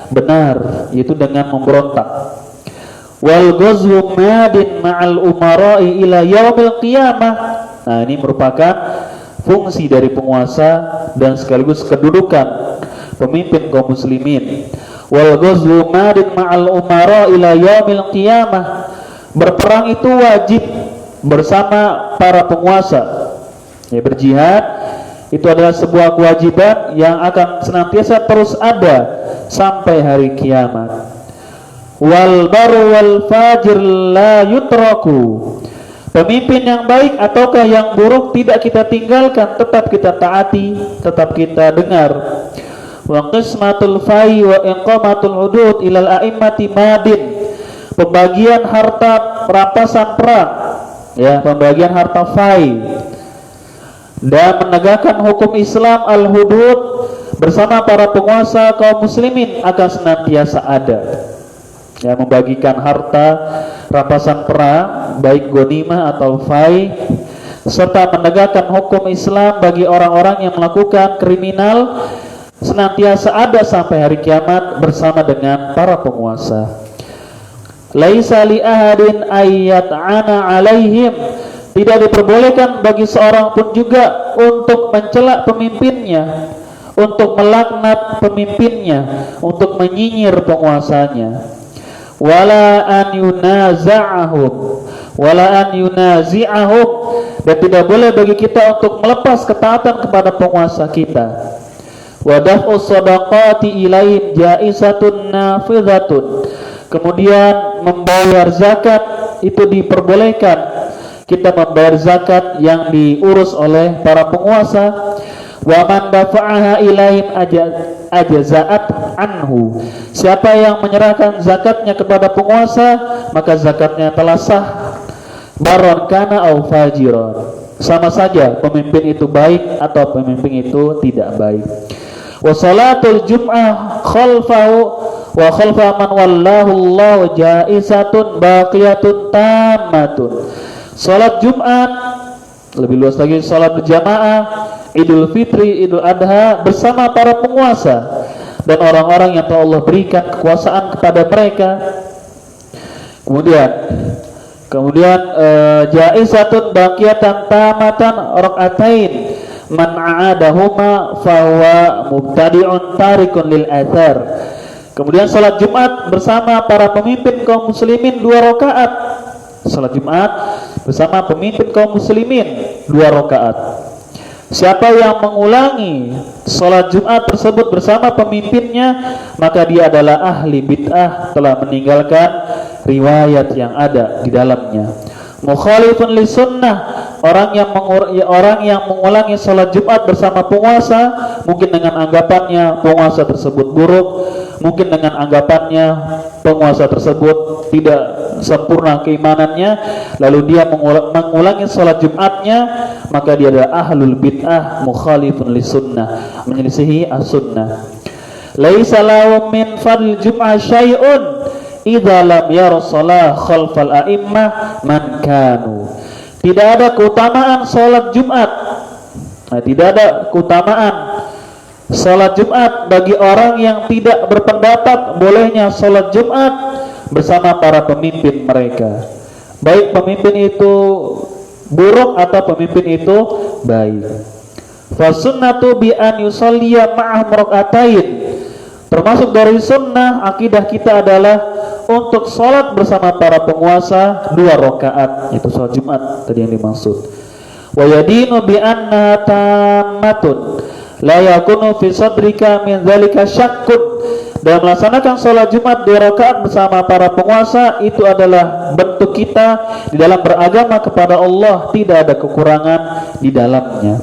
benar, yaitu dengan memberontak. Wal ghazwu madin ma'al umara'i ila yaumil qiyamah. Nah, ini merupakan fungsi dari penguasa dan sekaligus kedudukan pemimpin kaum muslimin. Wal ghazwu madin ma'al umara'i ila yaumil qiyamah. Berperang itu wajib bersama para penguasa. Ya, berjihad itu adalah sebuah kewajiban yang akan senantiasa terus ada sampai hari kiamat. Wal baru wal fajir la yutraku. Pemimpin yang baik ataukah yang buruk tidak kita tinggalkan, tetap kita taati, tetap kita dengar. Wa qismatul fai wa iqamatul hudud ilal a'immati madin. Pembagian harta rampasan perang, ya, pembagian harta fai dan menegakkan hukum Islam al-hudud bersama para penguasa kaum muslimin akan senantiasa ada. Ya, membagikan harta rampasan perang baik ghanimah atau fai, serta menegakkan hukum Islam bagi orang-orang yang melakukan kriminal senantiasa ada sampai hari kiamat bersama dengan para penguasa. Laisa li ahadin ayyat'ana alaihim. Tidak diperbolehkan bagi seorang pun juga untuk mencela pemimpinnya, untuk melaknat pemimpinnya, untuk menyinyir penguasanya. Wala an yunaza'ahum, wala an yunazi'ahum, dan tidak boleh bagi kita untuk melepas ketaatan kepada penguasa kita. Wa daf'u shadaqati ilaihim jaizatun nafidhatun. Kemudian membayar zakat itu diperbolehkan. Kita membayar zakat yang diurus oleh para penguasa. Wa man dafa'aha ilaihim ajza'at anhu. Siapa yang menyerahkan zakatnya kepada penguasa, maka zakatnya telah sah. Baron kana au fajiron. Sama saja pemimpin itu baik atau pemimpin itu tidak baik. Wa salatul jum'ah khalfahu wa khalfa man wallahu Allah jaizatun baqiyatun tammatun. Salat Jumat, lebih luas lagi salat berjamaah, Idul Fitri, Idul Adha bersama para penguasa dan orang-orang yang telah Allah berikan kekuasaan kepada mereka. Kemudian jaizatun baqiyatan tamatan rakaatain man a'adahuma fahuwa mubtadi'un tarikun lil athar. Kemudian salat Jumat bersama para pemimpin kaum muslimin 2 rakaat. Salat Jumat bersama pemimpin kaum muslimin 2 rakaat. Siapa yang mengulangi salat Jumat tersebut bersama pemimpinnya, maka dia adalah ahli bid'ah, telah meninggalkan riwayat yang ada di dalamnya. Mukhalifun li sunnah, orang yang mengulangi salat Jumat bersama penguasa, mungkin dengan anggapannya penguasa tersebut buruk, mungkin dengan anggapannya penguasa tersebut tidak sempurna keimanannya, lalu dia mengulangi salat Jumatnya, maka dia adalah ahlul bid'ah mukhalifun li sunnah, menyelisihi as-sunnah. Laisa lahu min fadl jum'ah syai'un idza lam yara shalah khalfal a'immah man kanu. Tidak ada keutamaan salat Jumat. Tidak ada keutamaan salat Jumat bagi orang yang tidak berpendapat bolehnya salat Jumat bersama para pemimpin mereka. Baik pemimpin itu buruk atau pemimpin itu baik. Fa sunnatu bi an yusalliya ma'ahum rak'atain. Termasuk dari sunnah akidah kita adalah untuk salat bersama para penguasa 2 rakaat, itu salat Jumat tadi yang dimaksud. Wa yadinu bi anna tammatun la yakunu fi sadrika min dzalika syakkun. Dan melaksanakan salat Jumat 2 rakaat bersama para penguasa itu adalah bentuk kita di dalam beragama kepada Allah, tidak ada kekurangan di dalamnya.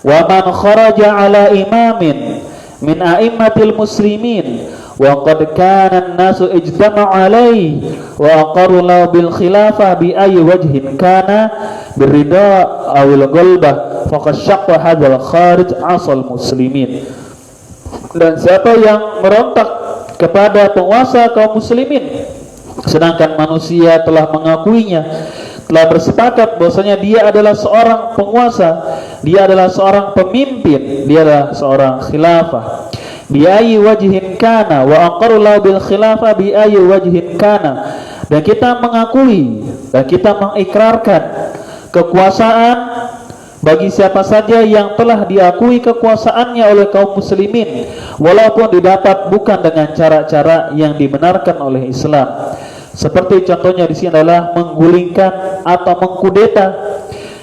Wa man kharaja ala imamin min a'immatil muslimin wa qad kana an-nasu ijtama'u alayhi wa aqarru lahu bil khilafah bi ayyi wajhin kana birrida awil ghalbah faqad syaqqa hadzal kharij asal muslimin. Dan siapa yang merontak kepada penguasa kaum muslimin sedangkan manusia telah mengakuinya, telah bersepakat bahwasanya dia adalah seorang penguasa, dia adalah seorang pemimpin, dia adalah seorang khilafah. Bi ayyi wajhin kana wa aqarru bil khilafah bi ayyi wajhin kana. Dan kita mengakui dan kita mengikrarkan kekuasaan bagi siapa saja yang telah diakui kekuasaannya oleh kaum muslimin, walaupun didapat bukan dengan cara-cara yang dibenarkan oleh Islam. Seperti contohnya di sini adalah menggulingkan atau mengkudeta.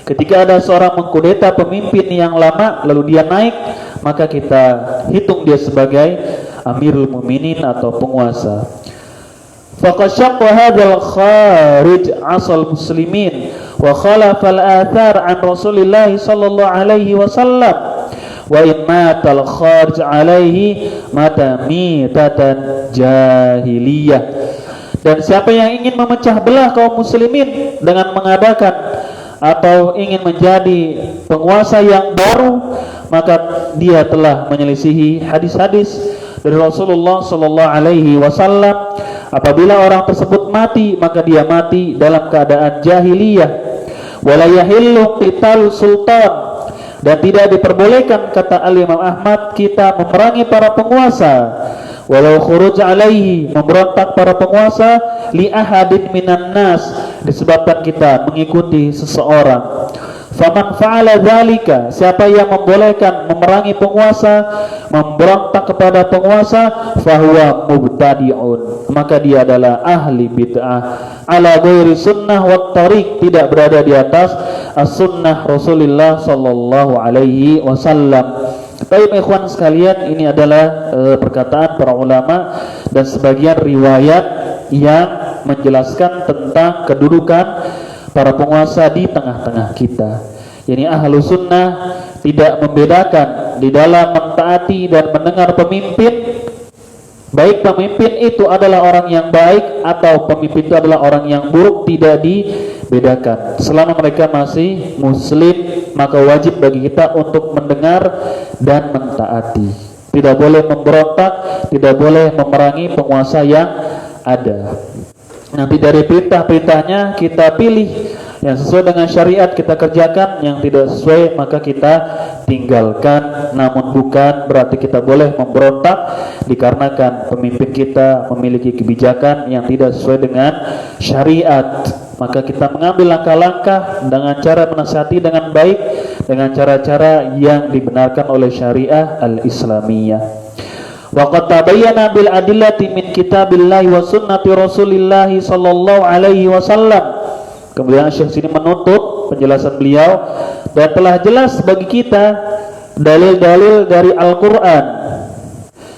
Ketika ada seorang mengkudeta pemimpin yang lama lalu dia naik, maka kita hitung dia sebagai Amirul Mukminin atau penguasa. Faqad syaqqa hadzal kharij asal muslimin wa khalafa al-athar an Rasulillah sallallahu alaihi wasallam wa in matal kharij alaihi mata mitatan jahiliyah. Dan siapa yang ingin memecah belah kaum muslimin dengan mengadakan atau ingin menjadi penguasa yang baru, maka dia telah menyelisihi hadis-hadis dari Rasulullah sallallahu alaihi wasallam. Apabila orang tersebut mati, maka dia mati dalam keadaan jahiliyah. Wala yahillu qital sultan, dan tidak diperbolehkan, kata Al-Imam Ahmad, kita memerangi para penguasa. Walau khuruj alaihi, memberontak para penguasa, li ahadin minan nas, disebabkan kita mengikuti seseorang. Faman fa'ala dzalika, siapa yang membolehkan memerangi penguasa, memberontak kepada penguasa, fahuwa mubtadi'un, maka dia adalah ahli bid'ah, ala ghairi sunnah wat tariq, tidak berada di atas as-sunnah Rasulullah sallallahu alaihi wasallam. Baik ikhwan sekalian, ini adalah perkataan para ulama dan sebagian riwayat yang menjelaskan tentang kedudukan para penguasa di tengah-tengah kita. Yani ahlu sunnah tidak membedakan di dalam mentaati dan mendengar pemimpin, baik pemimpin itu adalah orang yang baik atau pemimpin itu adalah orang yang buruk, tidak dibedakan. Selama mereka masih muslim, maka wajib bagi kita untuk mendengar dan mentaati. Tidak boleh memberontak, tidak boleh memerangi penguasa yang ada. Nanti dari perintah-perintahnya kita pilih yang sesuai dengan syariat, kita kerjakan, yang tidak sesuai maka kita tinggalkan. Namun bukan berarti kita boleh memberontak dikarenakan pemimpin kita memiliki kebijakan yang tidak sesuai dengan syariat. Maka kita mengambil langkah-langkah dengan cara menasihati dengan baik, dengan cara-cara yang dibenarkan oleh syariah al-Islamiyah. Wa qad tabayyana bil adillati min kitabillahi wa sunnati Rasulillah sallallahu alaihi wasallam. Kemudian Syekh sini menutup penjelasan beliau, dan telah jelas bagi kita dalil-dalil dari Al-Qur'an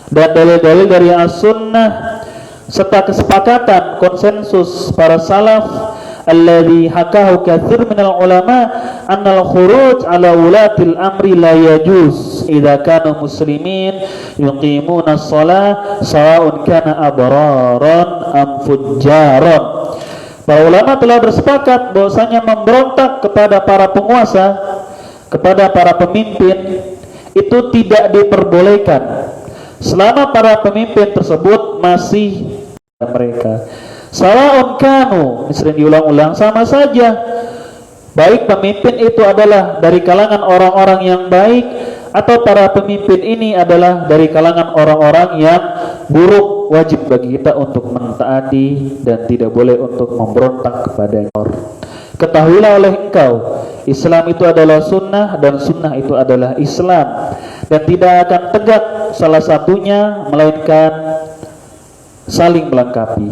dan dalil-dalil dari As-Sunnah serta kesepakatan konsensus para salaf alladhi hakahu katsir minal ulama annal khuruj ala ulatil amri la yajuz idza kanu muslimin yuqimuna as-shalah sawa'un kana abraran am fujjaran. Para ulama telah bersepakat bahwasanya memberontak kepada para penguasa, kepada para pemimpin itu tidak diperbolehkan selama para pemimpin tersebut masih mereka. Sawa'un kanu, sering diulang-ulang, sama saja, baik pemimpin itu adalah dari kalangan orang-orang yang baik atau para pemimpin ini adalah dari kalangan orang-orang yang buruk. Wajib bagi kita untuk mentaati dan tidak boleh untuk memberontak kepada orang. Ketahuilah oleh engkau, Islam itu adalah sunnah dan sunnah itu adalah Islam, dan tidak akan tegak salah satunya melainkan saling melengkapi.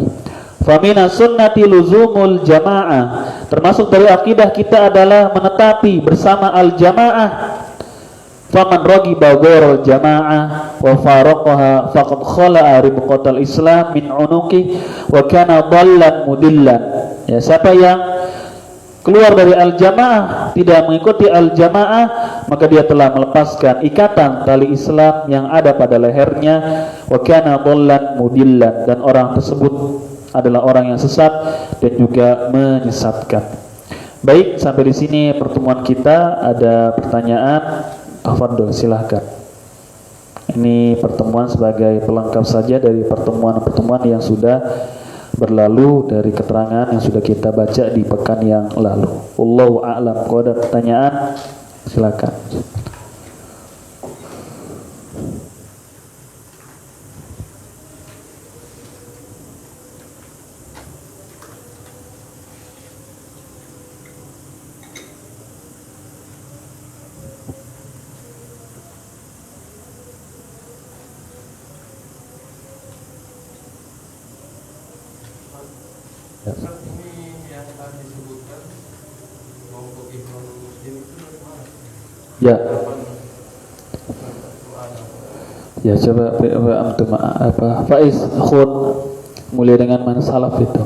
Famina sunnati luzumul jamaah, termasuk dari akidah kita adalah menetapi bersama al-jamaah. Faman ragiba ghairal jamaah wa faraqaha faqad khala'a ribqatal Islam min unuqi wa kana dhallan mudillan. Ya, siapa yang keluar dari al-jamaah, tidak mengikuti al-jamaah, maka dia telah melepaskan ikatan tali Islam yang ada pada lehernya, wa kana dhallan mudillan, dan orang tersebut adalah orang yang sesat dan juga menyesatkan. Baik, sampai di sini pertemuan kita. Ada pertanyaan? Tafadhol, silahkan. Ini pertemuan sebagai pelengkap saja dari pertemuan-pertemuan yang sudah berlalu, dari keterangan yang sudah kita baca di pekan yang lalu. Wallahu a'lam. Kalau ada pertanyaan, silakan. Ini yang tadi disebutkan Ya. Ya coba antum apa Faiz khun mulia dengan mana salaf itu.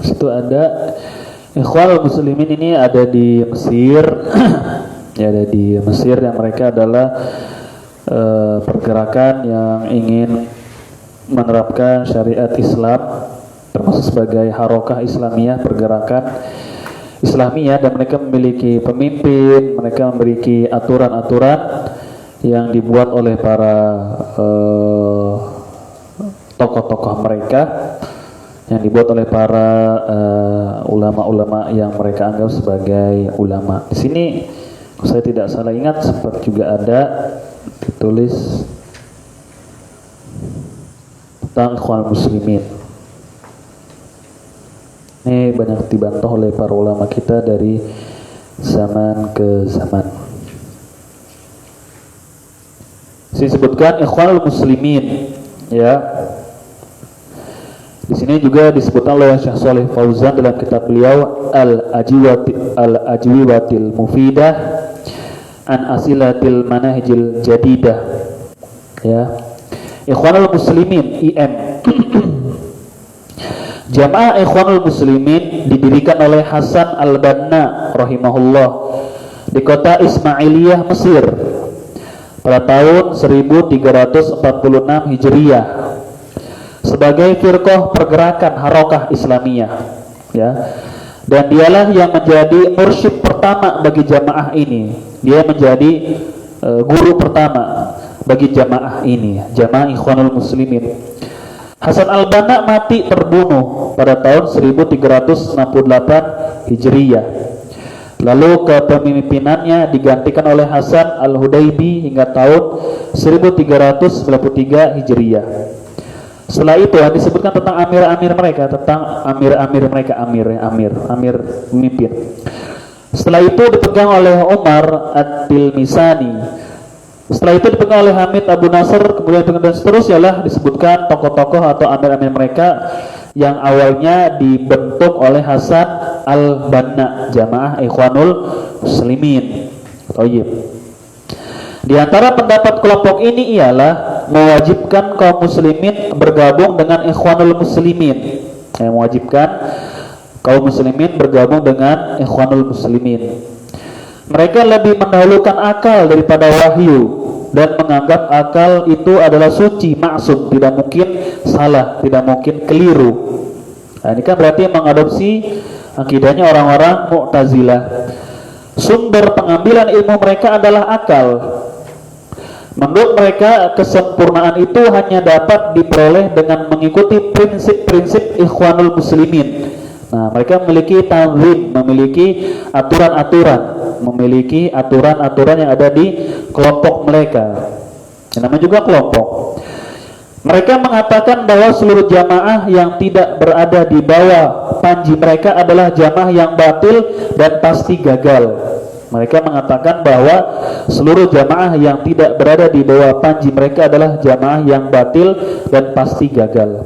Situ ada Ikhwanul Muslimin ini ada di Mesir. Ya, ada di Mesir yang mereka adalah pergerakan yang ingin menerapkan syariat Islam, termasuk sebagai harokah Islamiyah, pergerakan Islamiyah, dan mereka memiliki pemimpin, mereka memiliki aturan-aturan yang dibuat oleh para tokoh-tokoh mereka, yang dibuat oleh para ulama-ulama yang mereka anggap sebagai ulama. Di sini saya tidak salah ingat sempat juga ada ditulis tentang Ikhwanul Muslimin. Ini banyak dibantah oleh para ulama kita dari zaman ke zaman. Disebutkan Ikhwanul Muslimin, ya. Di sini juga disebutkan oleh Syekh Shalih Fauzan dalam kitab beliau Al-Ajwibatil Mufidah an Asilatil Manahijil Jadidah, ya. Ikhwanul Muslimin IM. Jamaah Ikhwanul Muslimin didirikan oleh Hasan Al-Banna rahimahullah di kota Ismailiyah, Mesir pada tahun 1346 Hijriyah sebagai firqah pergerakan harokah Islamiyah, ya. Dan dialah yang menjadi mursyid pertama bagi jamaah ini. Dia menjadi guru pertama bagi jamaah ini, jamaah Ikhwanul Muslimin. Hasan Al-Banna mati terbunuh pada tahun 1368 Hijriyah. Lalu kepemimpinannya digantikan oleh Hasan Al-Hudaybi hingga tahun 1393 Hijriyah. Setelah itu disebutkan tentang amir-amir mereka, amir pemimpin. Setelah itu dipegang oleh Umar At-Tilmisani. Setelah itu dipegang oleh Hamid Abu Nasr, kemudian dan seterusnya lah disebutkan tokoh-tokoh atau amir-amir mereka yang awalnya dibentuk oleh Hasan Al-Banna, jamaah Ikhwanul Muslimin. Thayyib. Di antara pendapat kelompok ini ialah mewajibkan kaum muslimin bergabung dengan Ikhwanul Muslimin. Mewajibkan kaum muslimin bergabung dengan Ikhwanul Muslimin. Mereka lebih mendahulukan akal daripada wahyu dan menganggap akal itu adalah suci, maksum, tidak mungkin salah, tidak mungkin keliru. Nah, ini kan berarti mengadopsi akidahnya orang-orang Mu'tazilah. Sumber pengambilan ilmu mereka adalah akal. Menurut mereka, kesempurnaan itu hanya dapat diperoleh dengan mengikuti prinsip-prinsip Ikhwanul Muslimin. Nah, mereka memiliki tanzim, memiliki aturan-aturan yang ada di kelompok mereka. Yang namanya juga kelompok. Mereka mengatakan bahwa seluruh jamaah yang tidak berada di bawah panji mereka adalah jamaah yang batil dan pasti gagal. Mereka mengatakan bahwa seluruh jamaah yang tidak berada di bawah panji mereka adalah jamaah yang batil dan pasti gagal.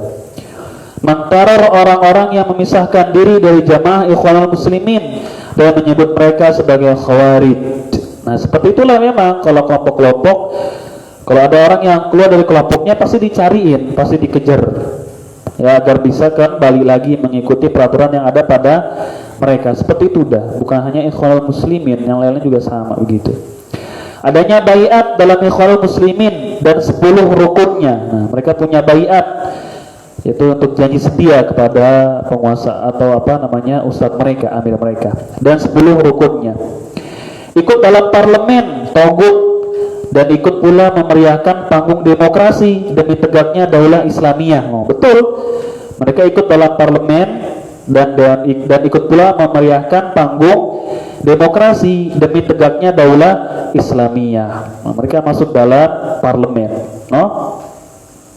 Mengteror orang-orang yang memisahkan diri dari jamaah Ikhwanul Muslimin dan menyebut mereka sebagai khawarij. Nah, seperti itulah memang kalau kelompok-kelompok, kalau ada orang yang keluar dari kelompoknya pasti dicariin, pasti dikejar, ya, agar bisa kan balik lagi mengikuti peraturan yang ada pada mereka. Seperti itu dah, bukan hanya Ikhwanul Muslimin, yang lainnya juga sama begitu. Adanya baiat dalam Ikhwanul Muslimin dan 10 rukunnya. Nah, mereka punya baiat, yaitu untuk janji setia kepada penguasa atau ustadz mereka, amir mereka, dan 10 rukunnya. Ikut dalam parlemen togut dan ikut pula memeriahkan panggung demokrasi demi tegaknya daulah Islamiyah. Betul, mereka ikut dalam parlemen dan ikut pula memeriahkan panggung demokrasi demi tegaknya daulah Islamiyah. Mereka masuk dalam parlemen,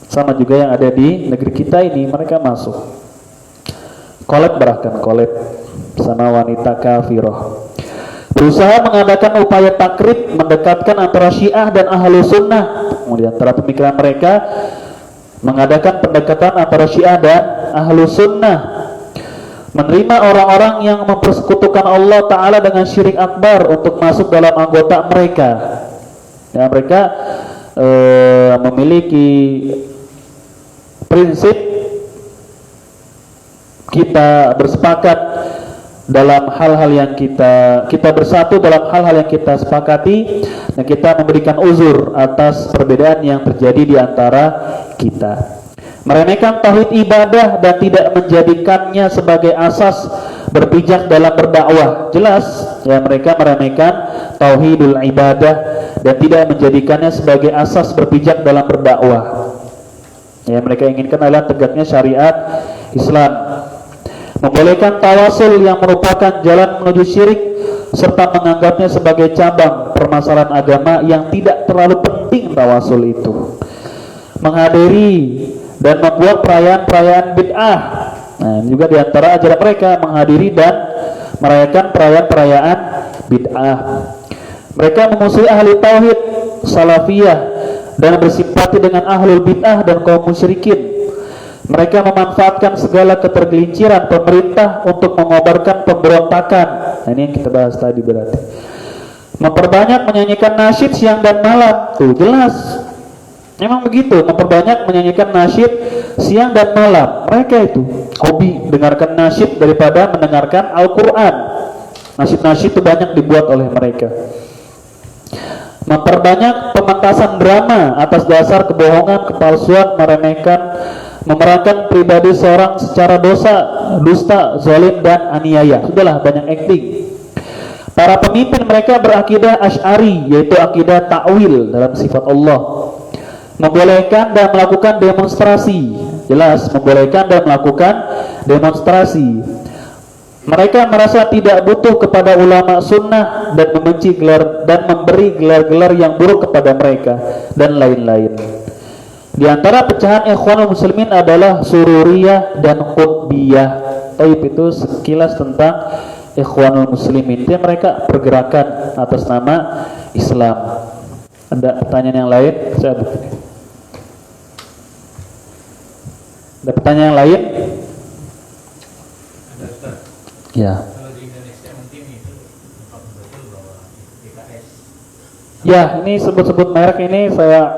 sama juga yang ada di negeri kita ini, mereka masuk kolab sama wanita kafirah. Berusaha mengadakan upaya takrib, mendekatkan antara Syiah dan Ahlu Sunnah. Kemudian antara pemikiran mereka mengadakan pendekatan antara Syiah dan Ahlu Sunnah, menerima orang-orang yang mempersekutukan Allah Ta'ala dengan syirik akbar untuk masuk dalam anggota mereka. Ya, mereka memiliki prinsip kita bersepakat dalam hal-hal yang kita bersatu dalam hal-hal yang kita sepakati, dan kita memberikan uzur atas perbedaan yang terjadi di antara kita. Meremehkan tauhid ibadah dan tidak menjadikannya sebagai asas berpijak dalam berdakwah. Jelas ya, mereka meremehkan tauhidul ibadah dan tidak menjadikannya sebagai asas berpijak dalam berdakwah. Ya, mereka inginkan adalah tegaknya syariat Islam. Membolehkan tawasul yang merupakan jalan menuju syirik, serta menganggapnya sebagai cabang permasalahan agama yang tidak terlalu penting tawasul itu. Menghadiri dan membuat perayaan-perayaan bid'ah. Nah, juga diantara ajaran mereka menghadiri dan merayakan perayaan-perayaan bid'ah. Mereka memusuhi ahli tauhid salafiyah dan bersimpati dengan ahlul bid'ah dan kaum musyrikin. Mereka memanfaatkan segala ketergelinciran pemerintah untuk mengobarkan pemberontakan. Nah, ini yang kita bahas tadi berarti. Memperbanyak menyanyikan nasyid siang dan malam. Tuh jelas. Memang begitu, memperbanyak menyanyikan nasyid siang dan malam. Mereka itu hobi dengarkan nasyid daripada mendengarkan Al-Quran. Nasyid-nasyid itu banyak dibuat oleh mereka. Memperbanyak pementasan drama atas dasar kebohongan, kepalsuan, memerankan pribadi seorang secara dusta, zalim dan aniaya. Sudahlah, banyak acting. Para pemimpin mereka berakidah Asy'ari, yaitu akidah takwil dalam sifat Allah. Membolehkan dan melakukan demonstrasi. Jelas, membolehkan dan melakukan demonstrasi. Mereka merasa tidak butuh kepada ulama sunnah dan membenci gelar dan memberi gelar-gelar yang buruk kepada mereka dan lain-lain. Di antara pecahan Ikhwanul Muslimin adalah Sururiyah dan Qutbiyah. Taib itu sekilas tentang Ikhwanul Muslimin. Dia mereka pergerakan atas nama Islam. Ada pertanyaan yang lain? Saya begini. Ada pertanyaan yang lain? Ada Ustaz. Ya. Kalau di Indonesia mungkin itu betul bahwa PKS. Ya, ini sebut-sebut merek ini saya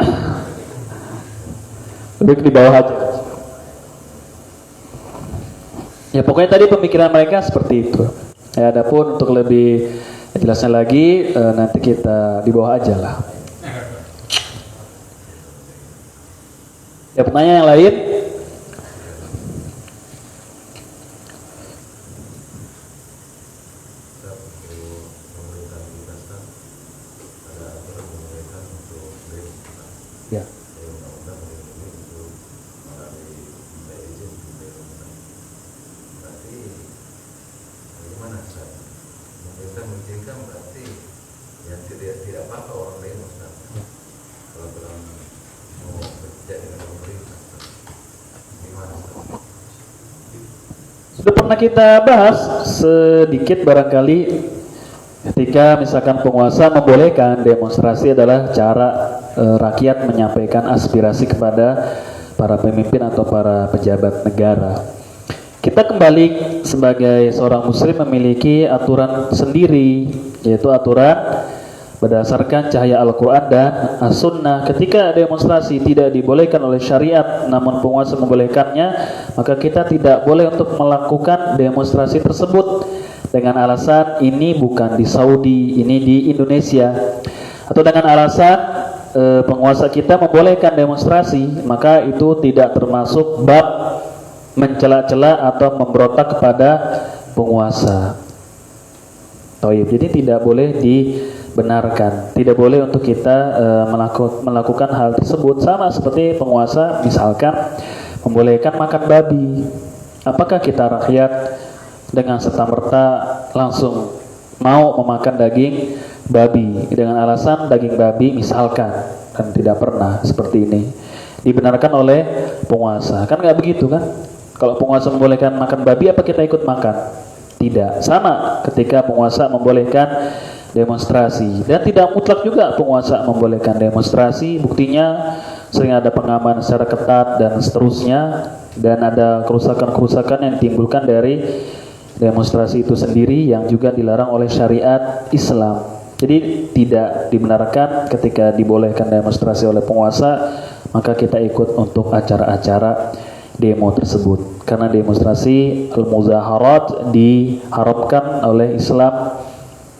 lebih di bawah aja. Ya, pokoknya tadi pemikiran mereka seperti itu. Ya, adapun untuk lebih jelasnya lagi nanti kita di bawah aja lah. Ya, pertanyaan yang lain? Ya. Sudah pernah kita bahas sedikit barangkali ketika misalkan penguasa membolehkan demonstrasi adalah cara rakyat menyampaikan aspirasi kepada para pemimpin atau para pejabat negara. Kita kembali sebagai seorang muslim memiliki aturan sendiri, yaitu aturan berdasarkan cahaya Al-Quran dan As-Sunnah. Ketika demonstrasi tidak dibolehkan oleh syariat namun penguasa membolehkannya, maka kita tidak boleh untuk melakukan demonstrasi tersebut dengan alasan ini bukan di Saudi, ini di Indonesia, atau dengan alasan penguasa kita membolehkan demonstrasi, maka itu tidak termasuk bab mencela-cela atau memberontak kepada penguasa. Taib. Jadi tidak boleh dibenarkan, tidak boleh untuk kita melakukan hal tersebut. Sama seperti penguasa misalkan membolehkan makan babi. Apakah kita rakyat dengan serta-merta langsung mau memakan daging babi dengan alasan daging babi misalkan? Kan tidak pernah seperti ini dibenarkan oleh penguasa. Kan nggak begitu kan? Kalau penguasa membolehkan makan babi, apa kita ikut makan? Tidak. Sama ketika penguasa membolehkan demonstrasi, dan tidak mutlak juga penguasa membolehkan demonstrasi. Buktinya sering ada pengamanan secara ketat dan seterusnya, dan ada kerusakan-kerusakan yang ditimbulkan dari demonstrasi itu sendiri yang juga dilarang oleh syariat Islam. Jadi tidak dibenarkan ketika dibolehkan demonstrasi oleh penguasa, maka kita ikut untuk acara-acara demo tersebut. Karena demonstrasi al-muzaharat diharamkan oleh Islam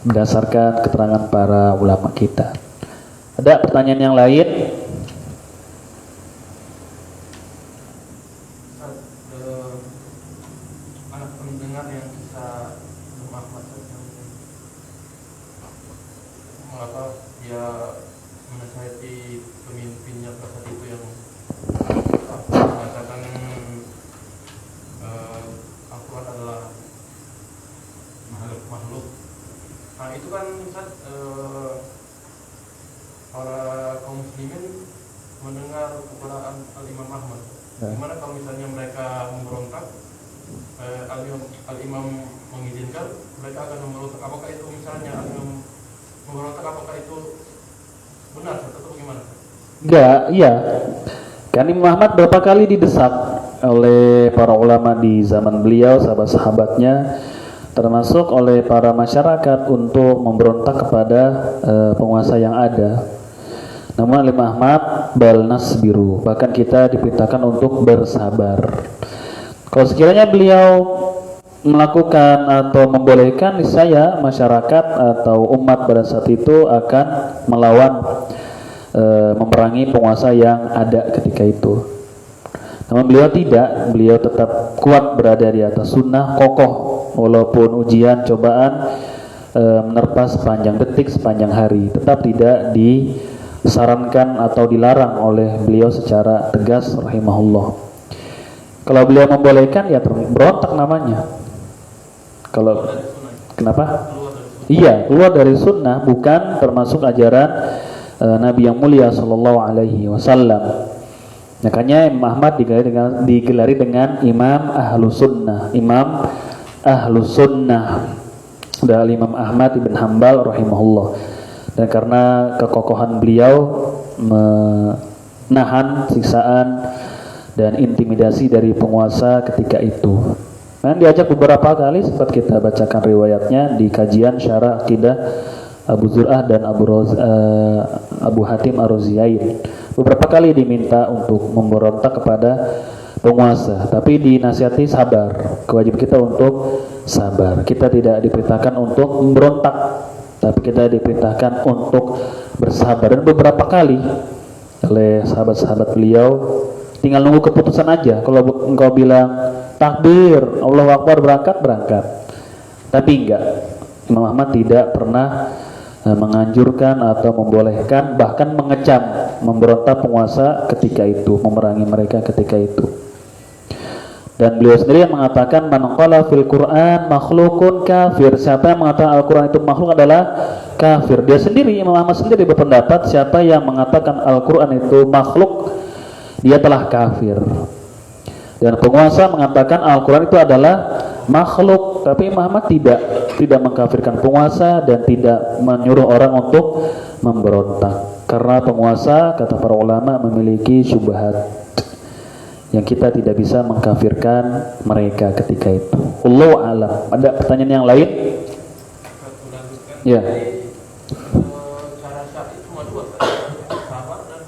berdasarkan keterangan para ulama kita. Ada pertanyaan yang lain? Anak pendengar yang bisa bermakna mengapa dia menasihati pemimpinnya pada saat itu yang mengatakan Al-Quran adalah makhluk. Nah itu kan Ustaz, para kaum muslimin mendengar kepada Al-Imam Ahmad. Gimana kalau misalnya mereka memberontak, Al-Imam mengizinkan, mereka akan memberontak. Apakah itu misalnya Al-Imam memberontak, apakah itu benar atau bagaimana? Enggak, iya. Kan Imam Ahmad berapa kali didesak oleh para ulama di zaman beliau, sahabat-sahabatnya, termasuk oleh para masyarakat untuk memberontak kepada penguasa yang ada. Namun Imam Ahmad bal nasbiru, bahkan kita diperintahkan untuk bersabar. Kalau sekiranya beliau melakukan atau membolehkan, niscaya masyarakat atau umat pada saat itu akan melawan, memerangi penguasa yang ada ketika itu. Namun beliau tidak, beliau tetap kuat berada di atas sunnah, kokoh walaupun ujian, cobaan menerpa sepanjang detik, sepanjang hari, tetap tidak disarankan atau dilarang oleh beliau secara tegas rahimahullah. Kalau beliau membolehkan, ya berontak namanya. Kalau kenapa? Iya, keluar dari sunnah, bukan termasuk ajaran Nabi yang mulia sallallahu alaihi wasallam. Makanya Imam Ahmad digelari dengan Imam Ahlus Sunnah, Imam Ahlus Sunnah. Dari Imam Ahmad ibn Hanbal rahimahullah. Dan karena kekokohan beliau menahan siksaan dan intimidasi dari penguasa ketika itu. Dan diajak beberapa kali, sempat kita bacakan riwayatnya di kajian syarah akidah Abu Zur'ah dan Abu Hatim Ar-Raziyain. Beberapa kali diminta untuk memberontak kepada penguasa, tapi dinasihati sabar. Kewajiban kita untuk sabar. Kita tidak diperintahkan untuk memberontak, tapi kita diperintahkan untuk bersabar. Dan beberapa kali oleh sahabat-sahabat beliau, tinggal nunggu keputusan aja. Kalau engkau bilang takbir, Allahu Akbar, berangkat. Tapi enggak. Imam Ahmad tidak pernah menganjurkan atau membolehkan, bahkan mengecam, memberontak penguasa ketika itu, memerangi mereka ketika itu. Dan beliau sendiri yang mengatakan, man qala fil Qur'an makhlukun kafir. Siapa yang mengatakan Al-Quran itu makhluk adalah kafir. Dia sendiri, Imam Ahmad sendiri berpendapat, siapa yang mengatakan Al-Quran itu makhluk, dia telah kafir. Dan penguasa mengatakan Al-Quran itu adalah makhluk, tapi Imam Ahmad tidak mengkafirkan penguasa dan tidak menyuruh orang untuk memberontak. Karena penguasa, kata para ulama, memiliki syubhat yang kita tidak bisa mengkafirkan mereka ketika itu. Allahu a'lam. Ada pertanyaan yang lain? Ya. Cara syar'i cuma dua, sabar dan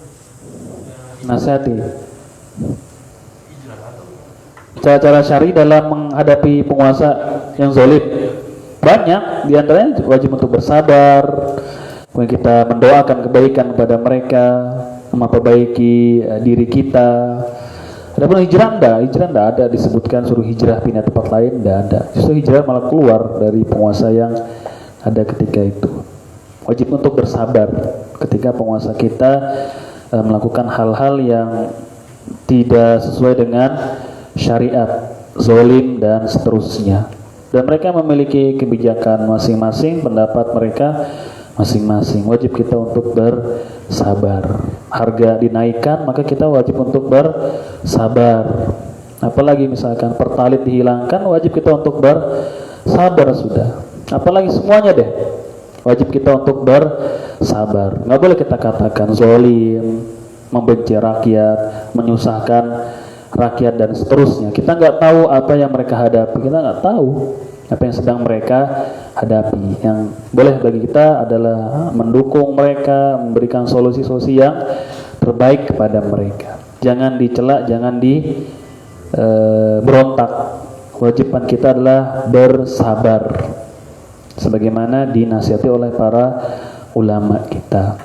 Nasihati. hijrah atau Cara-cara syar'i dalam menghadapi penguasa yang zalim banyak, diantaranya wajib untuk bersabar. Kemudian kita mendoakan kebaikan kepada mereka, memperbaiki diri kita. Adapun hijrah enggak ada disebutkan suruh hijrah pindah tempat lain, enggak ada. Justru hijrah malah keluar dari penguasa yang ada ketika itu. Wajib untuk bersabar ketika penguasa kita melakukan hal-hal yang tidak sesuai dengan syariat, zalim dan seterusnya. Dan mereka memiliki kebijakan masing-masing, pendapat mereka masing-masing. Wajib kita untuk bersabar. Harga dinaikkan, maka kita wajib untuk bersabar. Apalagi misalkan pertalit dihilangkan, wajib kita untuk bersabar sudah. Apalagi semuanya deh, wajib kita untuk bersabar. Nggak boleh kita katakan zalim, membenci rakyat, menyusahkan rakyat dan seterusnya. Kita nggak tahu apa yang mereka hadapi, kita nggak tahu. apa yang sedang mereka hadapi. Yang boleh bagi kita adalah mendukung mereka, memberikan solusi-solusi yang terbaik kepada mereka. Jangan dicela, jangan berontak. Kewajiban kita adalah bersabar, sebagaimana dinasihati oleh para ulama kita.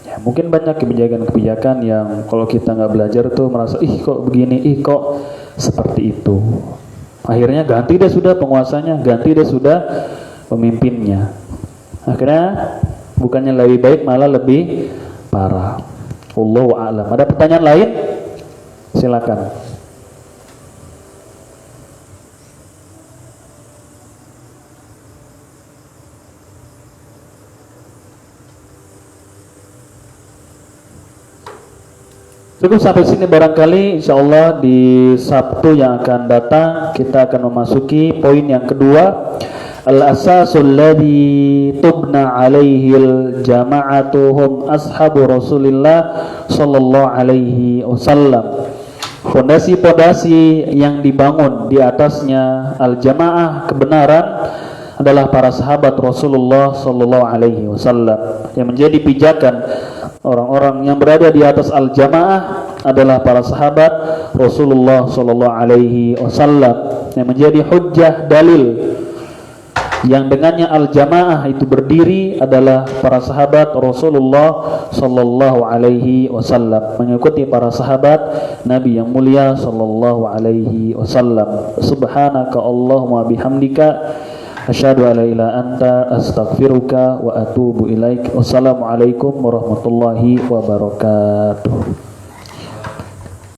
Ya, mungkin banyak kebijakan-kebijakan yang kalau kita nggak belajar tuh merasa kok begini, kok seperti itu. Akhirnya ganti deh sudah penguasanya, ganti deh sudah pemimpinnya. Akhirnya bukannya lebih baik malah lebih parah. Wallahu a'lam. Ada pertanyaan lain? Silakan. Cukup sampai sini barangkali, insyaallah di Sabtu yang akan datang kita akan memasuki poin yang kedua, al-asasul ladzi tubna alaihil jama'atu hum ashabu Rasulillah sallallahu alaihi wasallam. Fondasi-fondasi yang dibangun di atasnya al-jamaah kebenaran adalah para sahabat Rasulullah sallallahu alaihi wasallam. Yang menjadi pijakan orang-orang yang berada di atas al-jamaah adalah para sahabat Rasulullah sallallahu alaihi wasallam. Yang menjadi hujjah dalil yang dengannya al-jamaah itu berdiri adalah para sahabat Rasulullah sallallahu alaihi wasallam, mengikuti para sahabat Nabi yang mulia sallallahu alaihi wasallam. Subhanaka Allahumma bihamdika asyhadu an la ilaha anta astaghfiruka wa atubu ilaik. Wassalamualaikum warahmatullahi wabarakatuh.